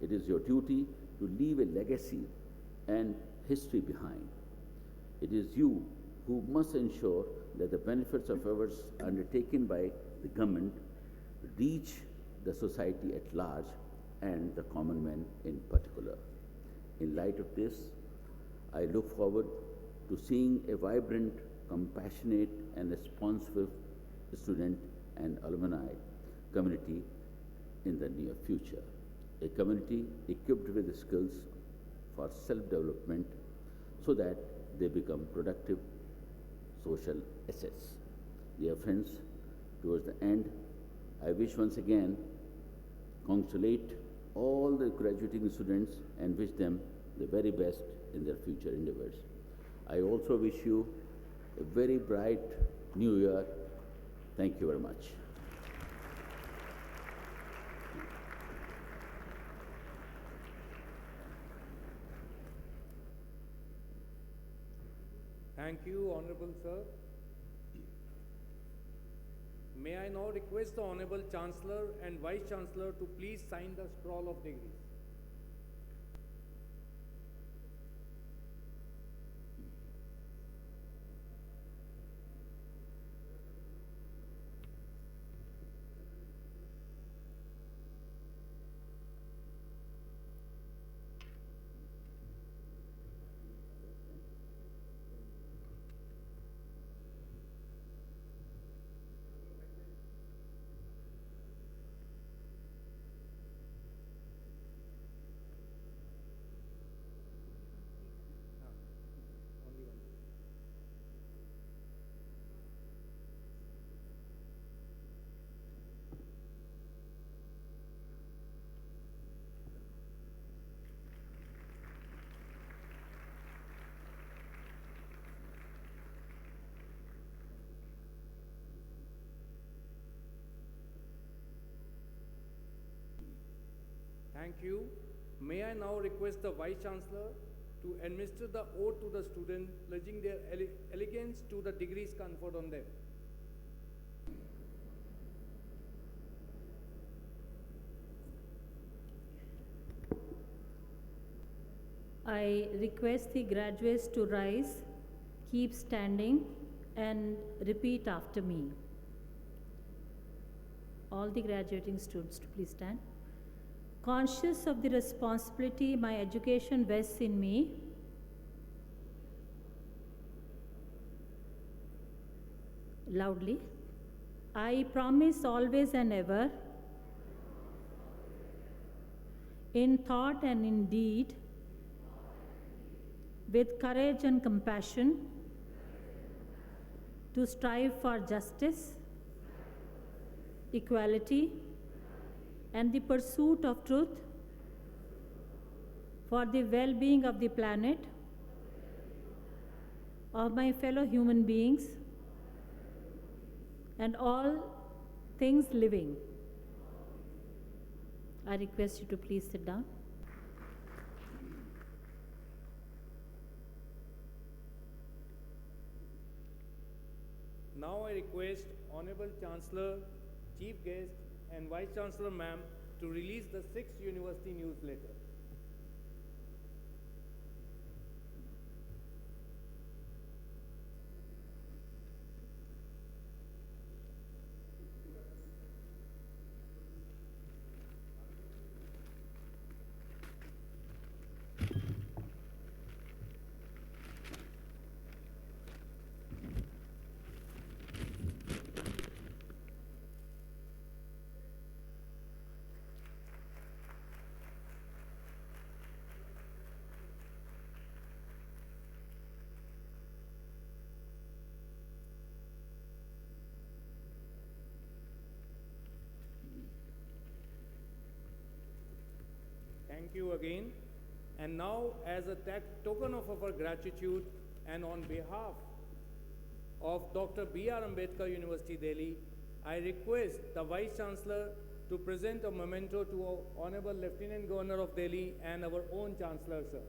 It is your duty to leave a legacy and history behind. It is you who must ensure that the benefits of efforts undertaken by the government reach the society at large and the common man in particular. In light of this, I look forward to seeing a vibrant, compassionate, and responsive student and alumni community in the near future. A community equipped with skills for self-development so that they become productive social assets. Dear friends, towards the end, I wish once again congratulate all the graduating students and wish them the very best in their future endeavors. I also wish you a very bright new year. Thank you very much. Thank you, Honorable Sir. May I now request the Honorable Chancellor and Vice Chancellor to please sign the scroll of degrees. Thank you. May I now request the Vice Chancellor to administer the oath to the students, pledging their allegiance to the degrees conferred on them. I request the graduates to rise, keep standing, and repeat after me. All the graduating students to please stand. Conscious of the responsibility my education vests in me, loudly, I promise always and ever, in thought and in deed, with courage and compassion, to strive for justice, equality, and the pursuit of truth for the well-being of the planet, of my fellow human beings, and all things living. I request you to please sit down. Now I request Honorable Chancellor, Chief Guest, and Vice Chancellor Ma'am to release the 6th University newsletter. Thank you again. And now, as a token of our gratitude and on behalf of Dr. B.R. Ambedkar University, Delhi, I request the Vice Chancellor to present a memento to our Honorable Lieutenant Governor of Delhi and our own Chancellor, sir.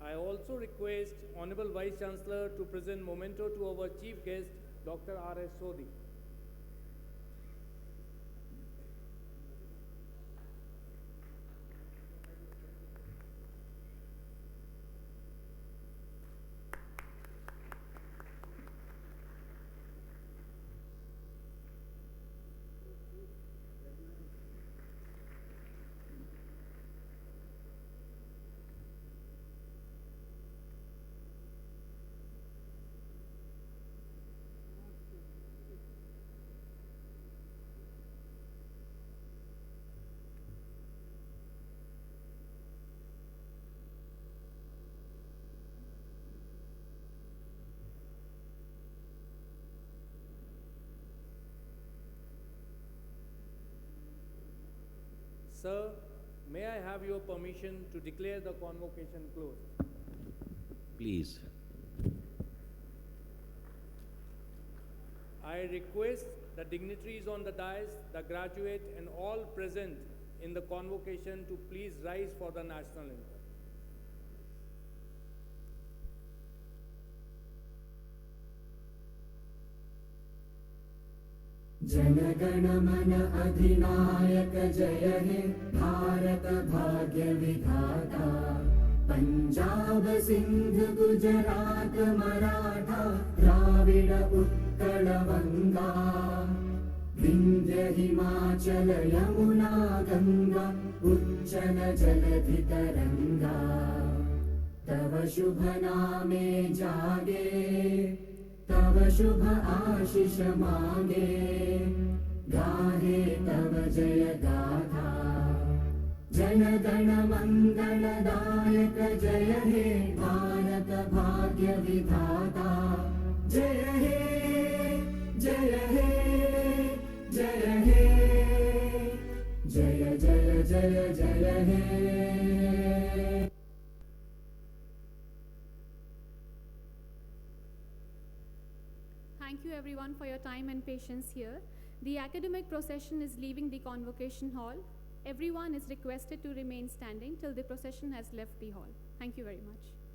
I also request Honorable Vice Chancellor to present memento to our Chief Guest, Dr. R.S. Sodhi. Sir, may I have your permission to declare the convocation closed? Please. I request the dignitaries on the dais, the graduate, and all present in the convocation to please rise for the national anthem. जनगण मन अधिनायक जय हे भारत भाग्य विधाता पञ्जाब सिन्ध गुजरात मराठा द्राविड उत्कल वङ्गा विन्ध्य हिमाचल यमुना गङ्गा उच्चल जलधि तरङ्गा तव शुभ नामे जागे तव शुभ आशीष मांगे गाहे तव जय गाथा जन गण मंगलदायक जय हे भारत भाग्य विधाता जय हे जय हे जय हे जय जय जय जय हे Thank you everyone for your time and patience here. The academic procession is leaving the convocation hall. Everyone is requested to remain standing till the procession has left the hall. Thank you very much.